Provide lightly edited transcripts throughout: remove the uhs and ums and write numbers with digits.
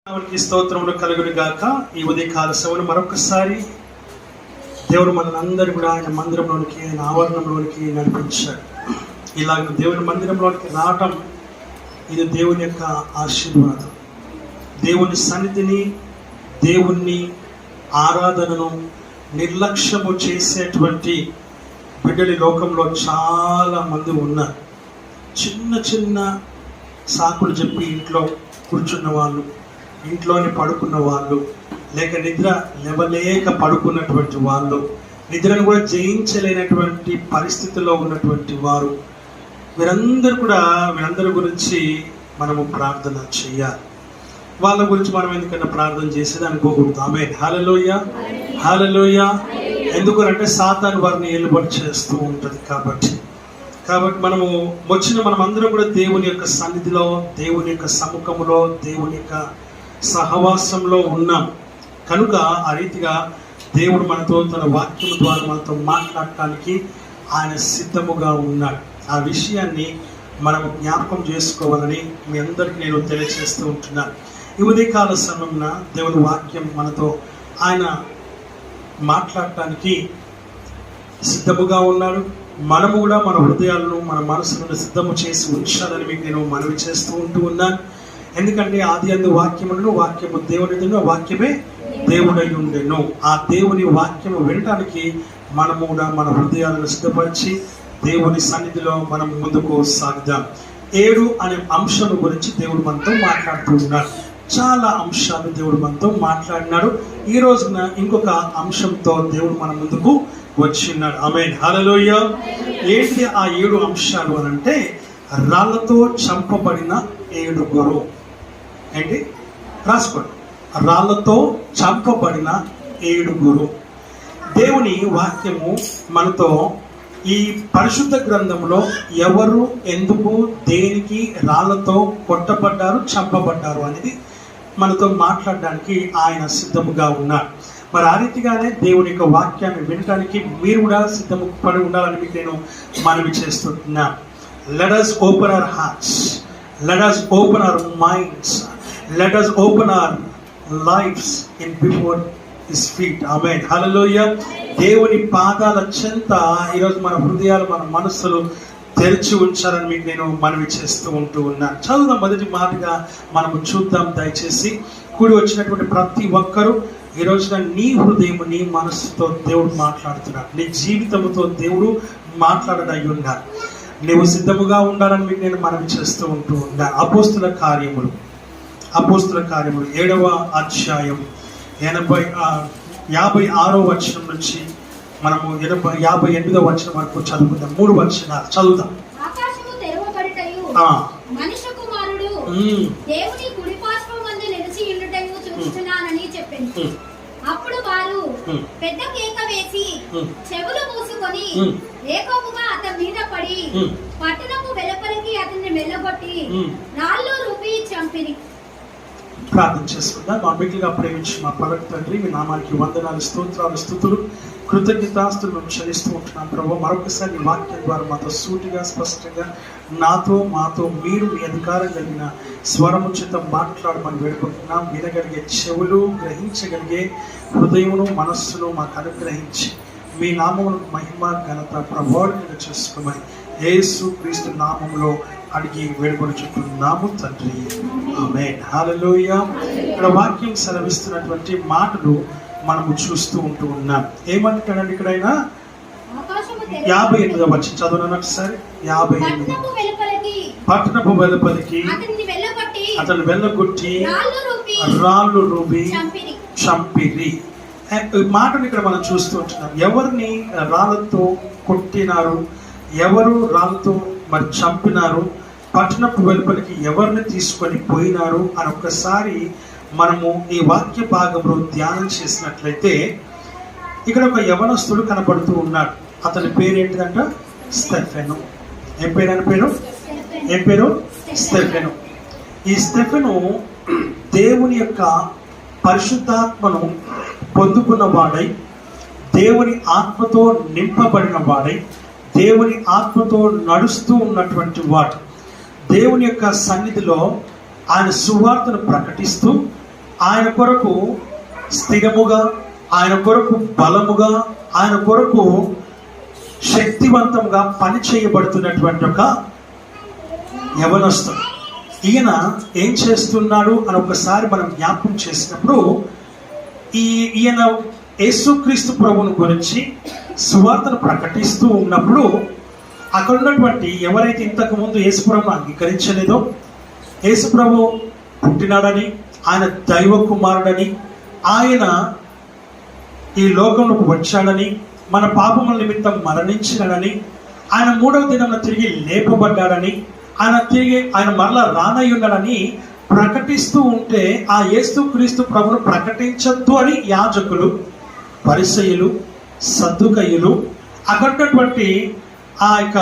దేవునికి స్తోత్రములు కలుగును గాక. ఈ ఉదయకాల సమయంలో మరొకసారి దేవుడు మనందరూ కూడా ఆయన మందిరంలోనికి, ఆయన ఆవరణంలోనికి నడిపించాడు. ఇలాగ దేవుని మందిరంలోనికి రావటం ఇది దేవుని యొక్క ఆశీర్వాదం. దేవుని సన్నిధిని, దేవుని ఆరాధనను నిర్లక్ష్యము చేసేటువంటి బిడ్డలి లోకంలో చాలా మంది ఉన్నారు. చిన్న చిన్న సాకులు చెప్పి ఇంట్లో కూర్చున్న వాళ్ళు, ఇంట్లోని పడుకున్న వాళ్ళు, లేక నిద్ర లేవలేక పడుకున్నటువంటి వాళ్ళు, నిద్రను కూడా జయించలేనటువంటి పరిస్థితుల్లో ఉన్నటువంటి వారు, వీరందరి గురించి మనము ప్రార్థన చేయాలి. వాళ్ళ గురించి మనం ఎందుకన్నా ప్రార్థన చేసేది అనుకోకూడదు. ఆమేన్. హల్లెలూయా, హల్లెలూయా. ఎందుకంటే సాతాను వారిని ఏలుబడి చేస్తూ ఉంటుంది. కాబట్టి మనమందరం కూడా దేవుని యొక్క సన్నిధిలో, దేవుని యొక్క సముఖములో, దేవుని యొక్క సహవాసంలో ఉన్నాం కనుక ఆ రీతిగా దేవుడు మనతో తన వాక్యం ద్వారా మనతో మాట్లాడటానికి ఆయన సిద్ధముగా ఉన్నాడు. ఆ విషయాన్ని మనం జ్ఞాపకం చేసుకోవాలని మీ అందరికీ నేను తెలియజేస్తూ ఉంటున్నాను. ఈ ఉదయకాల సమయంలో దేవుని వాక్యం మనతో ఆయన మాట్లాడటానికి సిద్ధముగా ఉన్నాడు. మనము కూడా మన హృదయాలను, మన మనసులను సిద్ధము చేసి ఉంచాలని మీకు నేను మనవి చేస్తూ ఉన్నాను. ఎందుకంటే ఆది అందు వాక్యమును, వాక్యము దేవునిదిను, వాక్యమే దేవుడై ఉండెను. ఆ దేవుని వాక్యము వినడానికి మనము కూడా మన హృదయాలను సిద్ధపరిచి దేవుని సన్నిధిలో మనం ముందుకు సాగుదాం. 7 అనే అంశం గురించి దేవుడు మనతో మాట్లాడుతూ ఉన్నాడు. చాలా అంశాలు దేవుడు మనతో మాట్లాడినాడు. ఈ రోజున ఇంకొక అంశంతో దేవుడు మన ముందుకు వచ్చిన్నాడు. ఆమేన్. హల్లెలూయా. ఏంటి ఆ 7 అంశాలు అని అంటే, రాళ్లతో చంపబడిన 7. ఏంటి? రాసుకోండి. రాళ్లతో చంపబడిన 7. దేవుని వాక్యము మనతో ఈ పరిశుద్ధ గ్రంథంలో ఎవరు, ఎందుకు, దేనికి రాళ్లతో కొట్టబడ్డారు, చంపబడ్డారు అనేది మనతో మాట్లాడడానికి ఆయన సిద్ధముగా ఉన్నారు. మరి ఆ రీతిగానే దేవుని యొక్క వాక్యాన్ని వినడానికి మీరు కూడా సిద్ధము పడి ఉండాలని మీకు నేను మనవి చేస్తున్నా. Let us open our hearts, let us open our minds, let us open our lives in before his feet. Amen. Hallelujah. దేవుని పాదాల చెంత ఈరోజు మన హృదయాలు, మన మనస్సులు తెరిచి ఉంచాలని మీకు నేను మనవి చేస్తూ ఉన్నాను. చదువుదాం. మొదటి మాటగా మనము చూద్దాం. దయచేసి కూడి వచ్చినటువంటి ప్రతి ఒక్కరూ ఈ రోజున నీ హృదయం, నీ మనస్సుతో దేవుడు మాట్లాడుతున్నాడు. నీ జీవితంతో దేవుడు మాట్లాడడై ఉన్నాడు. నీవు సిద్ధముగా ఉండాలని మీకు నేను మనవి చేస్తూ ఉన్నాను. అపోస్తుల కార్యములు 7వ అధ్యాయం 56వ వచనం నుంచి మనము 58వ వచనం వరకు చదువుకుందాం. 3 వచనాలు చదువుతాం. ఆకాశము తెరవబడుటయు, మనుష్య కుమారుడు దేవుని కుడి పార్శ్వమందు నిలిచి ఉండుటయు చూస్తున్నానని చెప్పింది. అప్పుడు వారు పెద్ద కేక వేసి చెవులు మూసుకొని ఏకముగా అతని మీద పడి పట్టణము వెలుపలికి అతన్ని వెళ్ళగొట్టి రాళ్ళు రుబ్బి చంపిరి. ప్రార్థన చేసుకుందాం. మా బిడ్డలుగా ప్రేమించి మా పరమ తండ్రి, మీ నామానికి వందనాలు, స్తోత్రాలు, స్తుతులు, కృతజ్ఞతాస్తులు మేము చెల్లిస్తూ ఉంటున్నాం. ప్రభు, మరొకసారి ఈ వాక్యం ద్వారా మాతో సూటిగా, స్పష్టంగా మాతో మీరు మీ అధికారం కలిగిన స్వరము చేత మాట్లాడమని వేడుకుంటున్నాం. వినగలిగే చెవులు, గ్రహించగలిగే హృదయమును, మనస్సును మాకు అనుగ్రహించి మీ నామమును మహిమ, ఘనత, ప్రభావం చేసుకోమని యేసు క్రీస్తు నామములో అడిగి వేడుకొనుచున్నాము తండ్రి. ఆమేన్. హల్లెలూయా. ఇక్కడ వాక్యం సెలవిస్తున్నటువంటి మాటలు మనము చూస్తూ ఉన్నాం. ఏమంటాడండి ఇక్కడైనా? 58వ వచనం చదువునాను ఒకసారి. 58. పట్టణపు వెలుపలికి అతను వెళ్ళగొట్టి రాళ్ళు రుబ్బి చంపిరి. ఈ మాటను ఇక్కడ మనం చూస్తూ ఉంటున్నాం. ఎవరిని రాళ్ళతో కొట్టినారు, ఎవరు రాళ్ళతో మరి చంపినారు, పట్టణపు వెలుపలికి ఎవరిని తీసుకొని పోయినారు అని ఒక్కసారి మనము ఈ వాక్య భాగంలో ధ్యానం చేసినట్లయితే, ఇక్కడ ఒక యవనస్తుడు కనపడుతూ ఉన్నాడు. అతని పేరు ఏంటిదంట? స్టెఫెను. ఏం పేరు? స్టెఫెను. ఈ స్టెఫెను దేవుని యొక్క పరిశుద్ధాత్మను పొందుకున్న వాడై, దేవుని ఆత్మతో నింపబడిన వాడై, దేవుని ఆత్మతో నడుస్తూ ఉన్నటువంటి వాడు. దేవుని యొక్క సన్నిధిలో ఆయన సువార్తను ప్రకటిస్తూ ఆయన కొరకు స్థిరముగా, ఆయన కొరకు బలముగా, ఆయన కొరకు శక్తివంతంగా పని చేయబడుతున్నటువంటి ఒక యవనస్తుడు. ఈయన ఏం చేస్తున్నాడు అని ఒకసారి మనం జ్ఞాపకం చేసినప్పుడు, ఈయన యేసుక్రీస్తు ప్రభువుని గురించి సువార్తను ప్రకటిస్తూ ఉన్నప్పుడు అక్కడ ఉన్నటువంటి ఎవరైతే ఇంతకు ముందు యేసు ప్రభువును అంగీకరించలేదో, యేసు ప్రభు పుట్టినాడని, ఆయన దైవ కుమారుడని, ఆయన ఈ లోకంలోకి వచ్చాడని, మన పాపముల నిమిత్తం మరణించినాడని, ఆయన 3వ దినమున తిరిగి లేపబడ్డాడని, ఆయన మరలా రానయ్యున్నాడని ప్రకటిస్తూ ఉంటే, ఆ యేసుక్రీస్తు ప్రభువును ప్రకటించద్దు అని యాజకులు, పరిసయ్యులు, సద్దుకయ్యులు, అక్కడున్నటువంటి ఆ యొక్క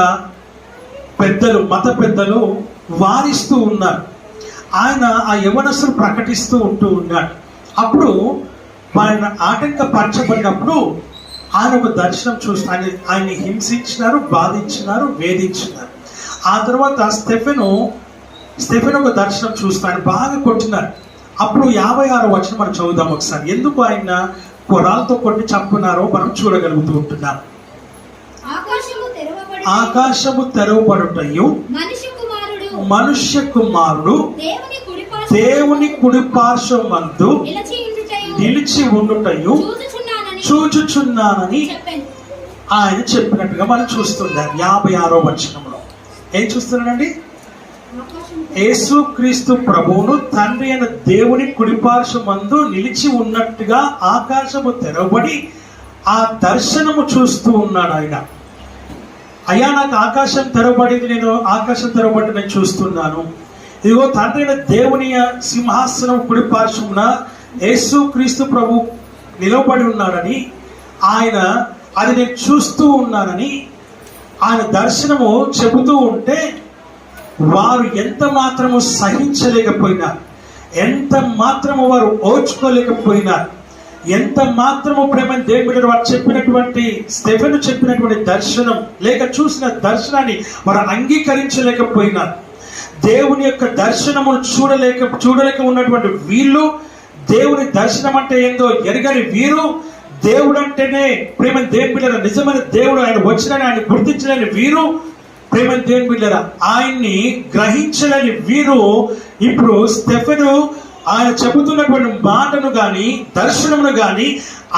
పెద్దలు, మత పెద్దలు వారిస్తూ ఉన్నారు. ఆయన ఆ యవనస్తులు ప్రకటిస్తూ ఉన్నాడు. అప్పుడు ఆయన ఆటంకపరచబడినప్పుడు ఆయన ఒక దర్శనం చూస్తూ ఆయన్ని హింసించినారు, బాధించినారు, వేధించినారు. ఆ తర్వాత స్టెఫెను ఒక దర్శనం చూస్తూ ఆయన బాగా కొట్టినారు. అప్పుడు 56వ వచనం మనం చదువుదాం ఒకసారి. ఎందుకు ఆయన కొరాలతో కొట్టి చంపున్నారో మనం చూడగలుగుతూ ఉంటున్నాం. ఆకాశము తెరవబడుటయు మనుష్య కుమారుడు దేవుని కుడిపార్శ్వమందు నిలిచి ఉండుటయు చూచుచున్నానని ఆయన చెప్పినట్టుగా మనం చూస్తున్నాం. 56వ వచనంలో ఏం చూస్తున్నానండి? యేసుక్రీస్తు ప్రభువును తండ్రి అయిన దేవుని కుడిపార్శ్వమందు నిలిచి ఉన్నట్టుగా ఆకాశము తెరవబడి ఆ దర్శనము చూస్తూ ఉన్నాడు ఆయన. అయ్యా, నాకు ఆకాశం తెరవబడింది, నేను చూస్తున్నాను. ఇదిగో తండ్రి అయిన దేవుని సింహాసనం కుడిపార్శ్వమున యేసుక్రీస్తు ప్రభు నిలబడి ఉన్నాడని, అది నేను చూస్తూ ఉన్నానని ఆయన దర్శనము చెబుతూ ఉంటే, వారు ఎంత మాత్రము సహించలేకపోయినారు, ఎంత మాత్రము వారు ఓర్చుకోలేకపోయినారు, ఎంత మాత్రము ప్రేమ దేవుడు వారు చెప్పినటువంటి స్టెఫెను చెప్పినటువంటి దర్శనం లేక చూసిన దర్శనాన్ని వారు అంగీకరించలేకపోయినారు. దేవుని యొక్క దర్శనమును చూడలేక ఉన్నటువంటి వీళ్ళు, దేవుని దర్శనం అంటే ఏందో ఎరగని వీరు, దేవుడు అంటేనే ప్రేమ దేవుని బిడ్డల నిజమైన దేవుడు ఆయన వచ్చినని ఆయన గుర్తించలేని వీరు, ప్రేమ దేవుని బిడ్డల ఆయన్ని గ్రహించలేని వీరు ఇప్పుడు స్టెఫెను ఆయన చెబుతున్నటువంటి మాటను గాని దర్శనమును గాని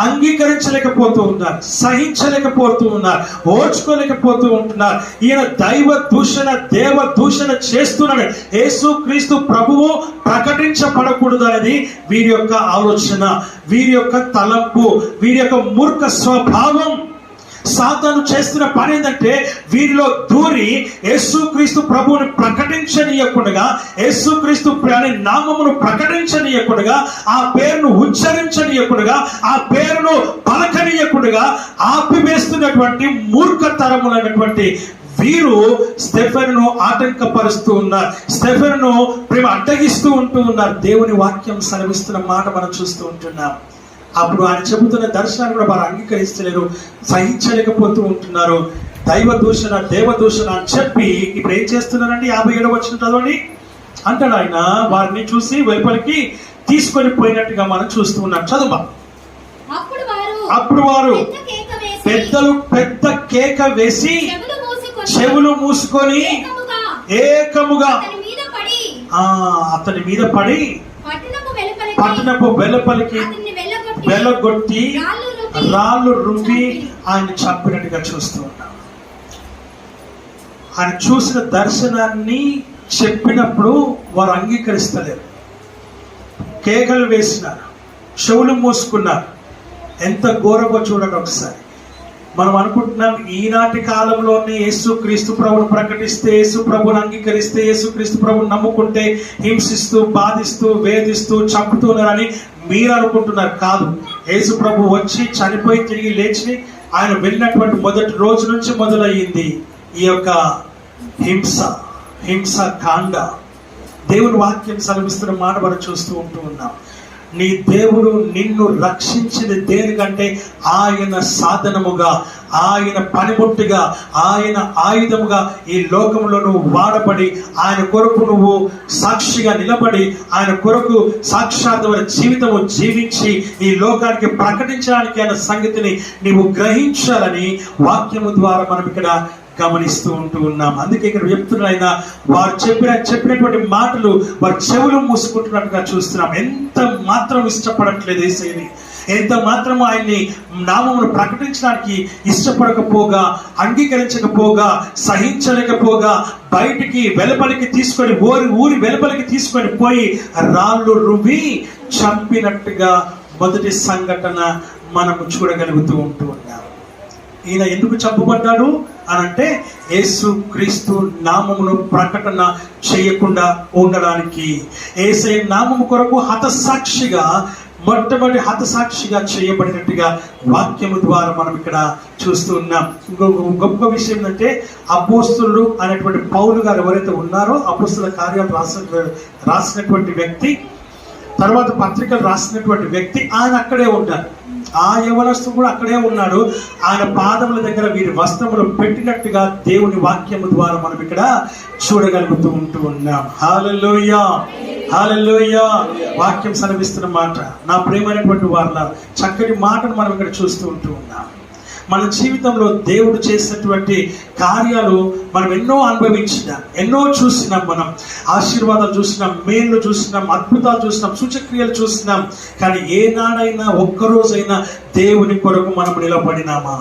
అంగీకరించలేకపోతూ ఉన్నారు, సహించలేకపోతూ ఉన్నారు, ఓర్చుకోలేకపోతూ ఉంటున్నారు. ఈయన దైవ దూషణ, దేవ దూషణ చేస్తున్నాడు. యేసుక్రీస్తు ప్రభువు ప్రకటించబడకూడదు అనేది వీరి యొక్క ఆలోచన, వీరి యొక్క తలంపు, వీరి యొక్క మూర్ఖ స్వభావం. సాతాను చేస్తున్న పని ఏంటంటే వీరిలో దూరి యేసుక్రీస్తు ప్రభువుని ప్రకటించనీయకుండా, యేసుక్రీస్తు అనే నామమును ప్రకటించనీయకుండా, ఆ పేరును ఉచ్చరించనీయకుండా, ఆ పేరును పలకనీయకుండా ఆపివేస్తున్నటువంటి మూర్ఖతరములైనటువంటి వీరు స్టెఫెనును ఆటంకపరుస్తూ ఉన్నారు, స్టెఫెనును ప్రేమ అడ్డగిస్తూ ఉన్నారు. దేవుని వాక్యం సెలవిస్తున్న మాట మనం చూస్తూ ఉంటున్నాం. అప్పుడు ఆయన చెబుతున్న దర్శనాన్ని కూడా వారు అంగీకరిస్తలేరు, సహించలేకపోతూ ఉంటున్నారు. దైవ దూషణ, దేవ దూషణ అని చెప్పి ఇప్పుడు ఏం చేస్తున్నారండి? 57వ వచనం చదవండి. అంటాడు ఆయన, వారిని చూసి వెలుపలికి తీసుకొని పోయినట్టుగా మనం చూస్తూ ఉన్నాం. చదువు. అప్పుడు వారు పెద్దలు పెద్ద కేక వేసి చెవులు మూసుకొని ఏకముగా అతని మీద పడి పట్టణపు వెలుపలికి వెలగొట్టి రాళ్ళు రువ్వి ఆయన చంపినట్టుగా చూస్తూ ఉన్నాం. ఆయన చూసిన దర్శనాన్ని చెప్పినప్పుడు వారు అంగీకరిస్తలేరు, కేకలు వేసినారు, చెవులు మూసుకున్నారు. ఎంత ఘోరంగా చూడండి ఒకసారి. మనం అనుకుంటున్నాం ఈనాటి కాలంలోనే యేసుక్రీస్తు ప్రభువును ప్రకటిస్తే, యేసు ప్రభువును అంగీకరిస్తే, యేసుక్రీస్తు ప్రభువును నమ్ముకుంటే హింసిస్తూ, బాధిస్తూ, వేధిస్తూ, చంపుతున్నారని మీరు అనుకుంటున్నారు. కాదు, యేసు ప్రభు వచ్చి చనిపోయి తిరిగి లేచి ఆయన వెళ్ళినటువంటి మొదటి రోజు నుంచి మొదలయ్యింది ఈ యొక్క హింస కాండ. దేవుని వాక్యం సెలవిస్తున్న మాట మనం చూస్తూ ఉన్నాం. నీ దేవుడు నిన్ను రక్షించింది దేనికంటే ఆయన సాధనముగా, ఆయన పనిముట్టుగా, ఆయన ఆయుధముగా ఈ లోకంలో నువ్వు వాడబడి ఆయన కొరకు నువ్వు సాక్షిగా నిలబడి ఆయన కొరకు సాక్షాత్మైన జీవితము జీవించి ఈ లోకానికి ప్రకటించడానికి అనే సంగతిని నీవు గ్రహించాలని వాక్యము ద్వారా మనం ఇక్కడ గమనిస్తూ ఉన్నాం. అందుకే ఇక్కడ చెప్తున్న ఆయన వారు చెప్పినటువంటి మాటలు వారి చెవులు మూసుకుంటున్నట్టుగా చూస్తున్నాం. ఎంత మాత్రం ఇష్టపడట్లేదు యేసయ్యని, ఎంత మాత్రం ఆయన్ని నామమును ప్రకటించడానికి ఇష్టపడకపోగా, అంగీకరించకపోగా, సహించలేకపోగా బయటికి వెలుపలికి తీసుకొని ఊరి వెలుపలికి తీసుకొని పోయి రాళ్ళు రువి చంపినట్టుగా మొదటి సంఘటన మనము చూడగలుగుతూ ఉన్నాం. ఈయన ఎందుకు చంపబడ్డాడు అనంటే యేసు క్రీస్తు నామమును ప్రకటన చేయకుండా ఉండడానికి, యేసయ్య నామము కొరకు మొట్టమొదటి హతసాక్షిగా చేయబడినట్టుగా వాక్యము ద్వారా మనం ఇక్కడ చూస్తూ ఉన్నాం. గొప్ప విషయం ఏంటంటే అపోస్తలుడు అనేటువంటి పౌలు గారు ఎవరైతే ఉన్నారో, అపోస్తల కార్యాలు రాసినటువంటి వ్యక్తి, తర్వాత పత్రికలు రాసినటువంటి వ్యక్తి, ఆయన అక్కడే ఉంటారు. ఆ యవనస్తుడు కూడా అక్కడే ఉన్నాడు. ఆయన పాదముల దగ్గర వీరి వస్త్రములు పెట్టినట్టుగా దేవుని వాక్యము ద్వారా మనం ఇక్కడ చూడగలుగుతూ ఉన్నాం. హల్లెలూయా, హల్లెలూయా. వాక్యం సెలవిస్తున్న మాట, నా ప్రియమైనటువంటి వాళ్ళ చక్కటి మాటను మనం ఇక్కడ చూస్తూ ఉన్నాం. మన జీవితంలో దేవుడు చేసినటువంటి కార్యాలు మనం ఎన్నో అనుభవించినాం, ఎన్నో చూసినాం. మనం ఆశీర్వాదాలు చూసినాం, మేలు చూసినాం, అద్భుతాలు చూసినాం, సూచక్రియలు చూసినాం. కానీ ఏనాడైనా ఒక్కరోజైనా దేవుని కొరకు మనం నిలబడినామా?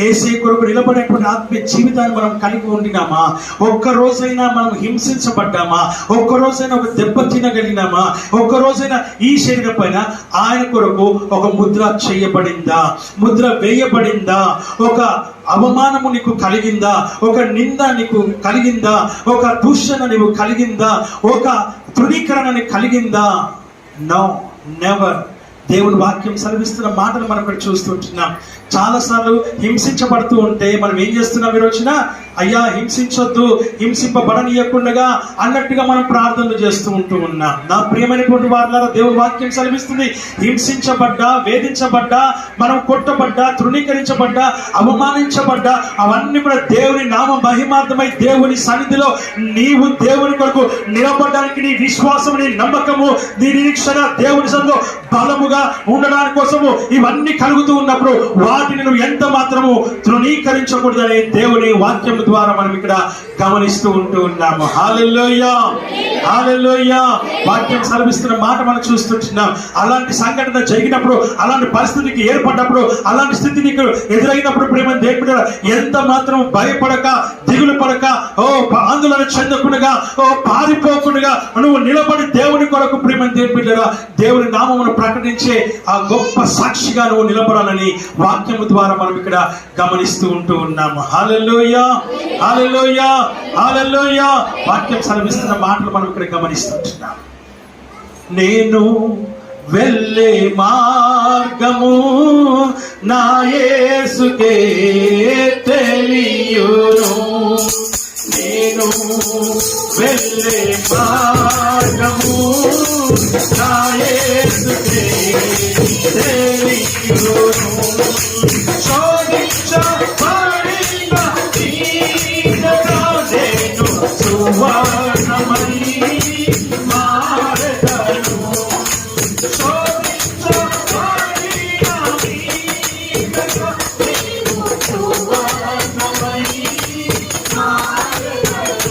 యేసయ్య కొరకు నిలబడేటువంటి ఆత్మీయ జీవితాన్ని మనం కలిగి ఉండినామా? ఒక్కరోజైనా మనం హింసించబడ్డామా? ఒక్కరోజైనా ఒక దెబ్బ తినగలిగినామా? ఒక్కరోజైనా ఈ శరీరం పైన ఆయన కొరకు ఒక ముద్ర చేయబడిందా? ముద్ర వేయబడిందా? ఒక అవమానము నీకు కలిగిందా? ఒక నింద నీకు కలిగిందా? ఒక దూషణ నీకు కలిగిందా? ఒక తృణీకరణ నీకు కలిగిందా? No, never. దేవుని వాక్యం సెలవిస్తున్న మాటలు మనం ఇక్కడ చూస్తుంటున్నాం. చాలాసార్లు హింసించబడుతూ ఉంటే మనం ఏం చేస్తున్నాం? మీరు వచ్చిన అయ్యా హింసించొద్దు, హింసింపబడనీయకుండా అన్నట్టుగా మనం ప్రార్థనలు చేస్తూ ఉన్నాం. నా ప్రియమైనటువంటి వారులారా, దేవుని వాక్యం సెలవిస్తుంది, హింసించబడ్డా, వేధించబడ్డా, మనం కొట్టబడ్డా, తృణీకరించబడ్డా, అవమానించబడ్డా, అవన్నీ కూడా దేవుని నామ మహిమార్థమై దేవుని సన్నిధిలో నీవు దేవుని కొరకు నిలబడడానికి నీ విశ్వాసము, నీ నమ్మకము, నీ నిరీక్షణ దేవుని సన్నిధిలో బలముగా ఉండడానికి కోసము ఇవన్నీ కలుగుతూ ఉన్నప్పుడు వాటిని నువ్వు ఎంత మాత్రము తృణీకరించకూడదని దేవుని వాక్యం ద్వారా మనం ఇక్కడ గమనిస్తూ ఉన్నాము. హల్లెలూయా, హల్లెలూయా. వాక్యం సెలవిస్తున్న మాట మనం చూస్తుంటున్నాం. అలాంటి సంఘటన జరిగినప్పుడు, అలాంటి పరిస్థితికి ఏర్పడినప్పుడు, అలాంటి స్థితి నీకు ఎదురైనప్పుడు ప్రేమ దేవుడు ఎంత మాత్రం భయపడక, దిగులు పడక, ఆందోళన చెందకుండా, పారిపోకుండా నువ్వు నిలబడి దేవుని కొరకు ప్రేమ దేవుడు దేవుని నామమును ప్రకటించే ఆ గొప్ప సాక్షిగా నువ్వు నిలబడాలని వాక్యము ద్వారా మనం ఇక్కడ గమనిస్తూ ఉన్నాము. హల్లెలూయా, హల్లెలూయా, హల్లెలూయా. వాక్యం సెలవిస్తున్న మాటలు మనం ఇక్కడ గమనిస్తుంటున్నాం. నేను వెళ్ళే మార్గము నా యేసుకే తెలియును, నేను వెళ్ళే మార్గము నా యేసుకే తెలియును, శోధించబడిన తీరగా నేను సువర్ణమై మారెదను, శోధించబడిన తీరగా నేను సువర్ణమై మారెదను.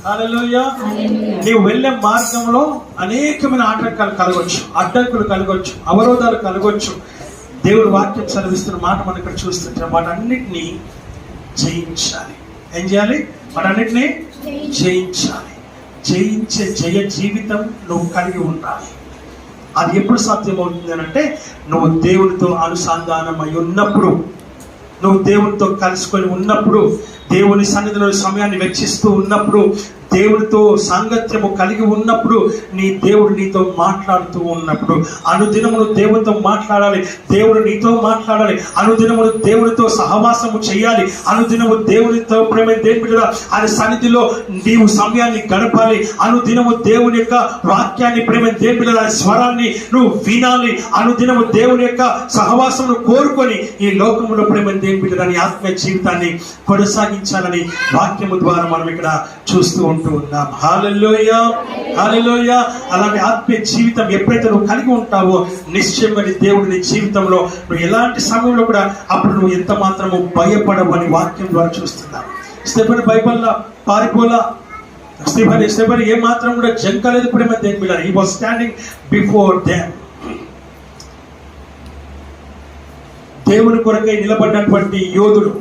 హల్లెలూయా. నీవు వెళ్ళే మార్గంలో అనేకమైన ఆటంకాలు కలగొచ్చు, అడ్డంకులు కలగొచ్చు, అవరోధాలు కలగొచ్చు. దేవుడు వాక్యం సెలవిస్తున్న మాట మనం ఇక్కడ చూస్తుంటాం. వాటన్నిటినీ జయించాలి. ఏం చేయాలి? వాటన్నిటినీ జయించాలి. జయించే జయ జీవితం నువ్వు కలిగి ఉండాలి. అది ఎప్పుడు సాధ్యమవుతుంది అంటే నువ్వు దేవునితో అనుసంధానమై ఉన్నప్పుడు, నువ్వు దేవునితో కలుసుకొని ఉన్నప్పుడు, దేవుని సన్నిధిలో సమయాన్ని వెచ్చిస్తూ ఉన్నప్పుడు, దేవునితో సాంగత్యము కలిగి ఉన్నప్పుడు, నీ దేవుడు నీతో మాట్లాడుతూ ఉన్నప్పుడు, అనుదినమును దేవునితో మాట్లాడాలి, దేవుడు నీతో మాట్లాడాలి, అనుదినమును దేవునితో సహవాసము చేయాలి, అనుదినము దేవునితో ప్రేమ దేవుడిగా ఆయన సన్నిధిలో నీవు సమయాన్ని గడపాలి, అనుదినము దేవుని యొక్క వాక్యాన్ని ప్రేమ దేవుడిగా స్వరాన్ని నువ్వు వినాలి, అనుదినము దేవుని యొక్క సహవాసమును కోరుకొని ఈ లోకములో ప్రేమ దేవుడిగా నీ ఆత్మీయ జీవితాన్ని కొనసాగించాలని వాక్యము ద్వారా మనం ఇక్కడ చూస్తూ ఉంటూ ఉన్నాం. హల్లెలూయా, హల్లెలూయా. అలాంటి ఆత్మీయ జీవితం ఎప్పుడైతే నువ్వు కలిగి ఉంటావో నిశ్చయంగా నీ దేవుడి నీ జీవితంలో నువ్వు ఎలాంటి సమయంలో కూడా అప్పుడు నువ్వు ఎంత మాత్రము భయపడవు అని వాక్యం ద్వారా చూస్తున్నాం. స్టెఫెన్ బైబిల్లో పారిపోలా, స్టెఫెన్ ఏ మాత్రం కూడా జంకలేదు ప్రేమ దేవుని మీద. He was standing before them. దేవుని కొరకై నిలబడినటువంటి యోధుడు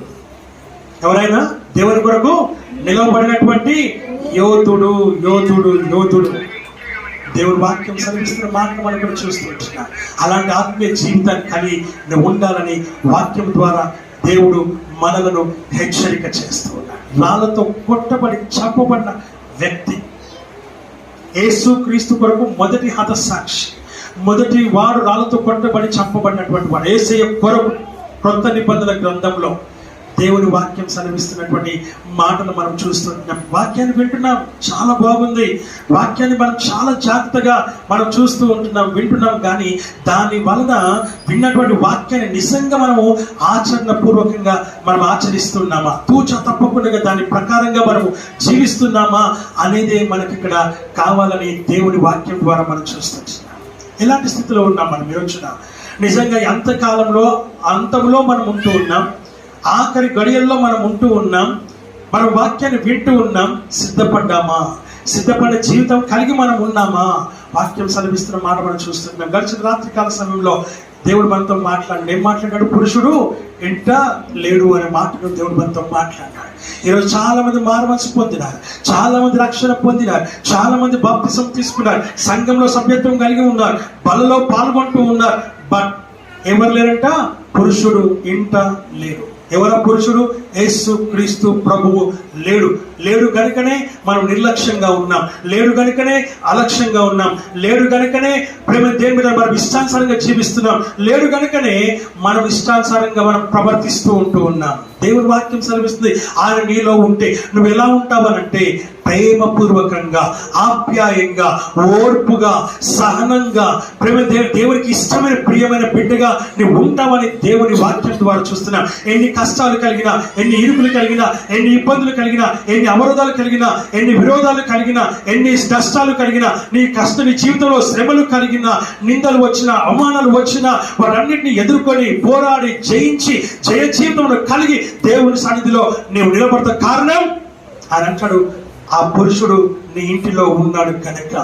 ఎవరైనా, దేవుని కొరకు నిలబడినటువంటి యోధుడు యోధుడు యోధుడు దేవుని వాక్యం సెలవిస్తున్న మాట మనం కూడా చూస్తుంటున్నా. అలాంటి ఆత్మీయ జీవితాన్ని కలిగి నువ్వు ఉండాలని వాక్యం ద్వారా దేవుడు మనలను హెచ్చరిక చేస్తూ ఉన్నాడు. రాళ్లతో కొట్టబడి చంపబడిన వ్యక్తి యేసు క్రీస్తు కొరకు మొదటి హతసాక్షి, మొదటి వాడు రాళ్లతో కొట్టబడి చంపబడినటువంటి వాడు యేసయ్య కొరకు. క్రొత్త నిబంధన గ్రంథంలో దేవుని వాక్యం సెలవిస్తున్నటువంటి మాటలు మనం చూస్తున్నాం. వాక్యాన్ని వింటున్నాం, చాలా బాగుంది. వాక్యాన్ని మనం చాలా జాగ్రత్తగా మనం చూస్తూ ఉంటున్నాం, వింటున్నాం. కానీ దాని వలన విన్నటువంటి వాక్యాన్ని నిజంగా మనము ఆచరణ పూర్వకంగా మనం ఆచరిస్తున్నామా, తూచ తప్పకుండా దాని ప్రకారంగా మనము జీవిస్తున్నామా అనేది మనకి ఇక్కడ కావాలని దేవుని వాక్యం ద్వారా మనం చూస్తున్నాం. ఎలాంటి స్థితిలో ఉన్నాం మనం ఈరోజున? నిజంగా అంతంలో మనం ఉంటూ ఉన్నాం, ఆఖరి గడియల్లో మనం ఉంటూ ఉన్నాం, మనం వాక్యాన్ని వింటూ ఉన్నాం. సిద్ధపడ్డామా? సిద్ధపడ్డ జీవితం కలిగి మనం ఉన్నామా? వాక్యం సెలవిస్తున్న మాట మనం చూస్తున్నాం. గడిచిన రాత్రికాల సమయంలో దేవుడు మనతో మాట్లాడాడు. ఏం మాట్లాడాడు? పురుషుడు ఇంట లేడు అనే మాటను దేవుడు మనతో మాట్లాడాడు. ఈరోజు చాలా మంది మారుమనసు పొందినారు, చాలా మంది రక్షణ పొందినారు, చాలా మంది బాప్తిసం తీసుకున్నారు, సంఘంలో సభ్యత్వం కలిగి ఉన్నారు, బలలో పాల్గొంటూ ఉన్నారు. బట్ ఎవరు లేరంట? పురుషుడు ఇంట లేడు. ఎవరా పురుషుడు? యేసు క్రీస్తు ప్రభువు లేడు కనుకనే మనం నిర్లక్ష్యంగా ఉన్నాం, లేడు కనుకనే అలక్ష్యంగా ఉన్నాం, లేడు కనుకనే ప్రేమ దేవుని మీద మనం ఇష్టానుసారంగా జీవిస్తున్నాం, లేడు కనుకనే మనం ఇష్టానుసారంగా మనం ప్రవర్తిస్తూ ఉంటూ ఉన్నాం. దేవుని వాక్యం సెలవిస్తుంది, ఆయన నీలో ఉంటే నువ్వు ఎలా ఉంటావనంటే ప్రేమపూర్వకంగా, ఆప్యాయంగా, ఓర్పుగా, సహనంగా, ప్రేమ దేవునికి ఇష్టమైన ప్రియమైన బిడ్డగా నువ్వు ఉంటావని దేవుని వాక్యం ద్వారా చూస్తున్నాం. ఎన్ని కష్టాలు కలిగినా, ఎన్ని ఇరుకులు కలిగినా, ఎన్ని ఇబ్బందులు కలిగినా, ఎన్ని అవరోధాలు కలిగినా, ఎన్ని విరోధాలు కలిగినా, ఎన్ని నష్టాలు కలిగినా, నీ జీవితంలో శ్రమలు కలిగినా, నిందలు వచ్చినా, అవమానాలు వచ్చినా, వాటన్నిటిని ఎదుర్కొని పోరాడి జయించి జయ జీవితంలో కలిగి దేవుని సన్నిధిలో నీవు నిలబడతా కారణం ఆయన అంటాడు, ఆ పురుషుడు నీ ఇంటిలో ఉన్నాడు కనుక,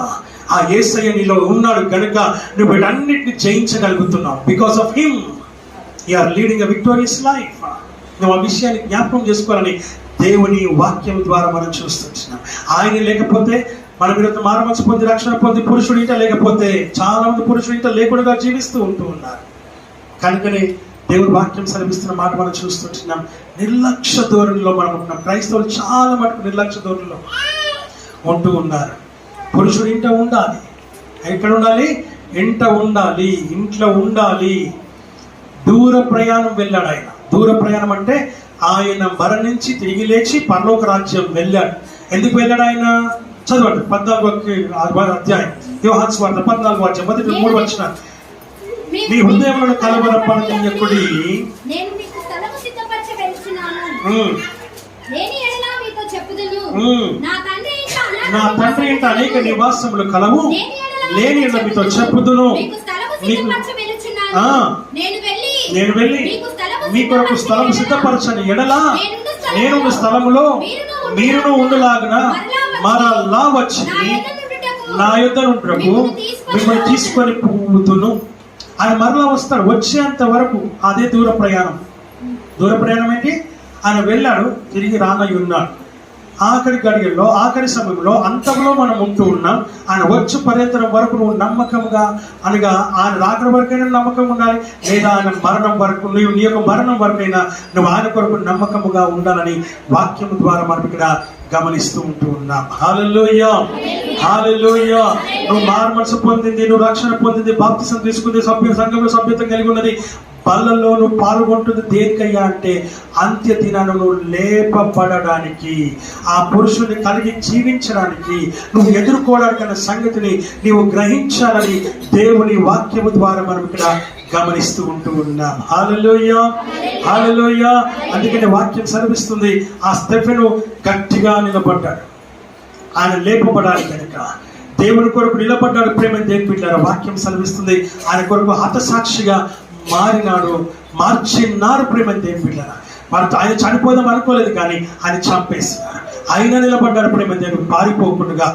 ఆ యేసయ్య నీలో ఉన్నాడు కనుక నువ్వు వీటన్నిటిని జయించగలుగుతున్నావు. Because of him you are leading a victorious life. నువ్వు ఆ విషయాన్ని జ్ఞాపకం చేసుకోవాలని దేవుని వాక్యం ద్వారా మనం చూస్తున్నాం. ఆయన లేకపోతే మన మీద మారమనసు పొంది రక్షణ పొంది పురుషుడు ఇంట లేకపోతే చాలా మంది పురుషుడు ఇంట లేకుండా జీవిస్తూ ఉంటూ ఉన్నారు. కనుకనే దేవుని వాక్యం సెలవిస్తున్న మాట మనం చూస్తుంటున్నాం. నిర్లక్ష్య ధోరణిలో మనం ఉంటున్నాం. క్రైస్తవులు చాలా మటుకు నిర్లక్ష్య ధోరణిలో ఉంటూ ఉన్నారు. పురుషుడు ఇంట ఉండాలి. ఎక్కడ ఉండాలి? ఇంట ఉండాలి, ఇంట్లో ఉండాలి. దూర ప్రయాణం వెళ్ళాడు ఆయన. దూర ప్రయాణం అంటే ఆయన మరణించి తిరిగి లేచి పరలోక రాజ్యం వెళ్ళాడు. ఎందుకు వెళ్ళాడు ఆయన? చదవండి 14వ అధ్యాయం యోహాను సువార్త 14వ అధ్యాయం మొదటి 3 వచనాలు. నీ హృదయములను కలవరపడనీయకుడి, నేను మీకు స్థలము సిద్ధపరచ వెళ్తున్నాను. లేని యెడల మీతో చెప్పుదును, నా తండ్రి ఇంట అనేక నివాసములు కలవు, లేని యెడల మీతో చెప్పుదును. నేను వెళ్ళి మీ కొరకు స్థలము సిద్ధపరచని యెడల నేను స్థలములో మీరును ఉండులాగున మరలా వచ్చి నా యొద్ద నుండి మిమ్మల్ని తీసుకొని పోతును. ఆయన మరలా వస్తాడు. వచ్చేంత వరకు అదే దూర ప్రయాణం. దూర ప్రయాణం ఏంటి? ఆయన వెళ్ళాడు, తిరిగి రానై ఉన్నాడు. ఆఖరి గడియల్లో, ఆఖరి సమయంలో, అంతంలో మనం ఉంటూ ఉన్నాం. ఆయన వచ్చి పర్యంతరం వరకు నువ్వు నమ్మకంగా, అనగా ఆయన రాకడ వరకైనా నమ్మకం ఉండాలి, లేదా ఆయన మరణం వరకు నీ యొక్క మరణం వరకైనా నువ్వు ఆయన కొరకు నమ్మకముగా ఉండాలని వాక్యం ద్వారా మనం ఇక్కడ గమనిస్తూ ఉంటూ ఉన్నాం. హల్లెలూయా, హల్లెలూయా. నువ్వు మారు మనసు పొందింది, నువ్వు రక్షణ పొందింది, బాప్తిసం తీసుకుంది, సంఘంలో సభ్యత్వం కలిగి ఉన్నది, బలలో నువ్వు పాల్గొంటుంది దేనికయ్యా అంటే అంత్య దినాన నువ్వు లేపబడడానికి, ఆ పురుషుని కలిగి జీవించడానికి, నువ్వు ఎదుర్కోవడానికి అన్న సంగతిని నీవు గ్రహించాలని దేవుని వాక్యము ద్వారా మనం ఇక్కడ గమనిస్తూ ఉంటూ ఉన్నాం. హల్లెలూయా, హల్లెలూయా. అందుకని వాక్యం సెలవిస్తుంది, ఆ స్టెఫెను గట్టిగా నిలబడ్డాడు. ఆయన లేపబడాలి కనుక దేవుని కొరకు నిలబడ్డాడు. ప్రేమ దేవుని బిడ్డలారా, వాక్యం సెలవిస్తుంది ఆయన కొరకు హతసాక్షిగా మారినాడు, మార్చినారు. ప్రేమ దేవుని బిడ్డలారా, వారితో ఆయన చనిపోదాం అనుకోలేదు, కానీ ఆయన చంపేసినారు. ఆయన నిలబడ్డాడు. ప్రేమ దేవుడు పారిపోకుండా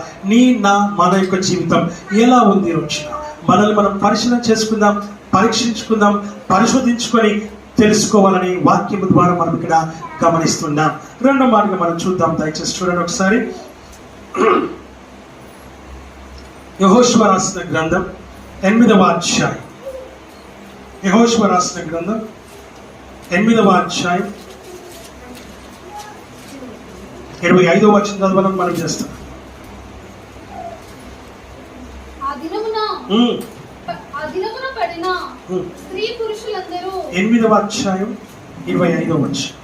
మన యొక్క జీవితం ఎలా ఉంది ఈరోజు మనల్ని మనం పరిశీలన చేసుకుందాం, పరీక్షించుకుందాం, పరిశోధించుకొని తెలుసుకోవాలని వాక్యం ద్వారా మనం ఇక్కడ గమనిస్తున్నాం. రెండో మాటగా మనం చూద్దాం. దయచేసి చూడండి ఒకసారి. యెహోషువ రాసిన గ్రంథం 8వ అధ్యాయం. యెహోషువ రాసిన గ్రంథం 8వ అధ్యాయం 25వ వచనం చదవడం మనం చేస్తాం. ఆ దినమున పడిన స్త్రీ పురుషులందరూ 8వ అధ్యాయం 25వ వచనం.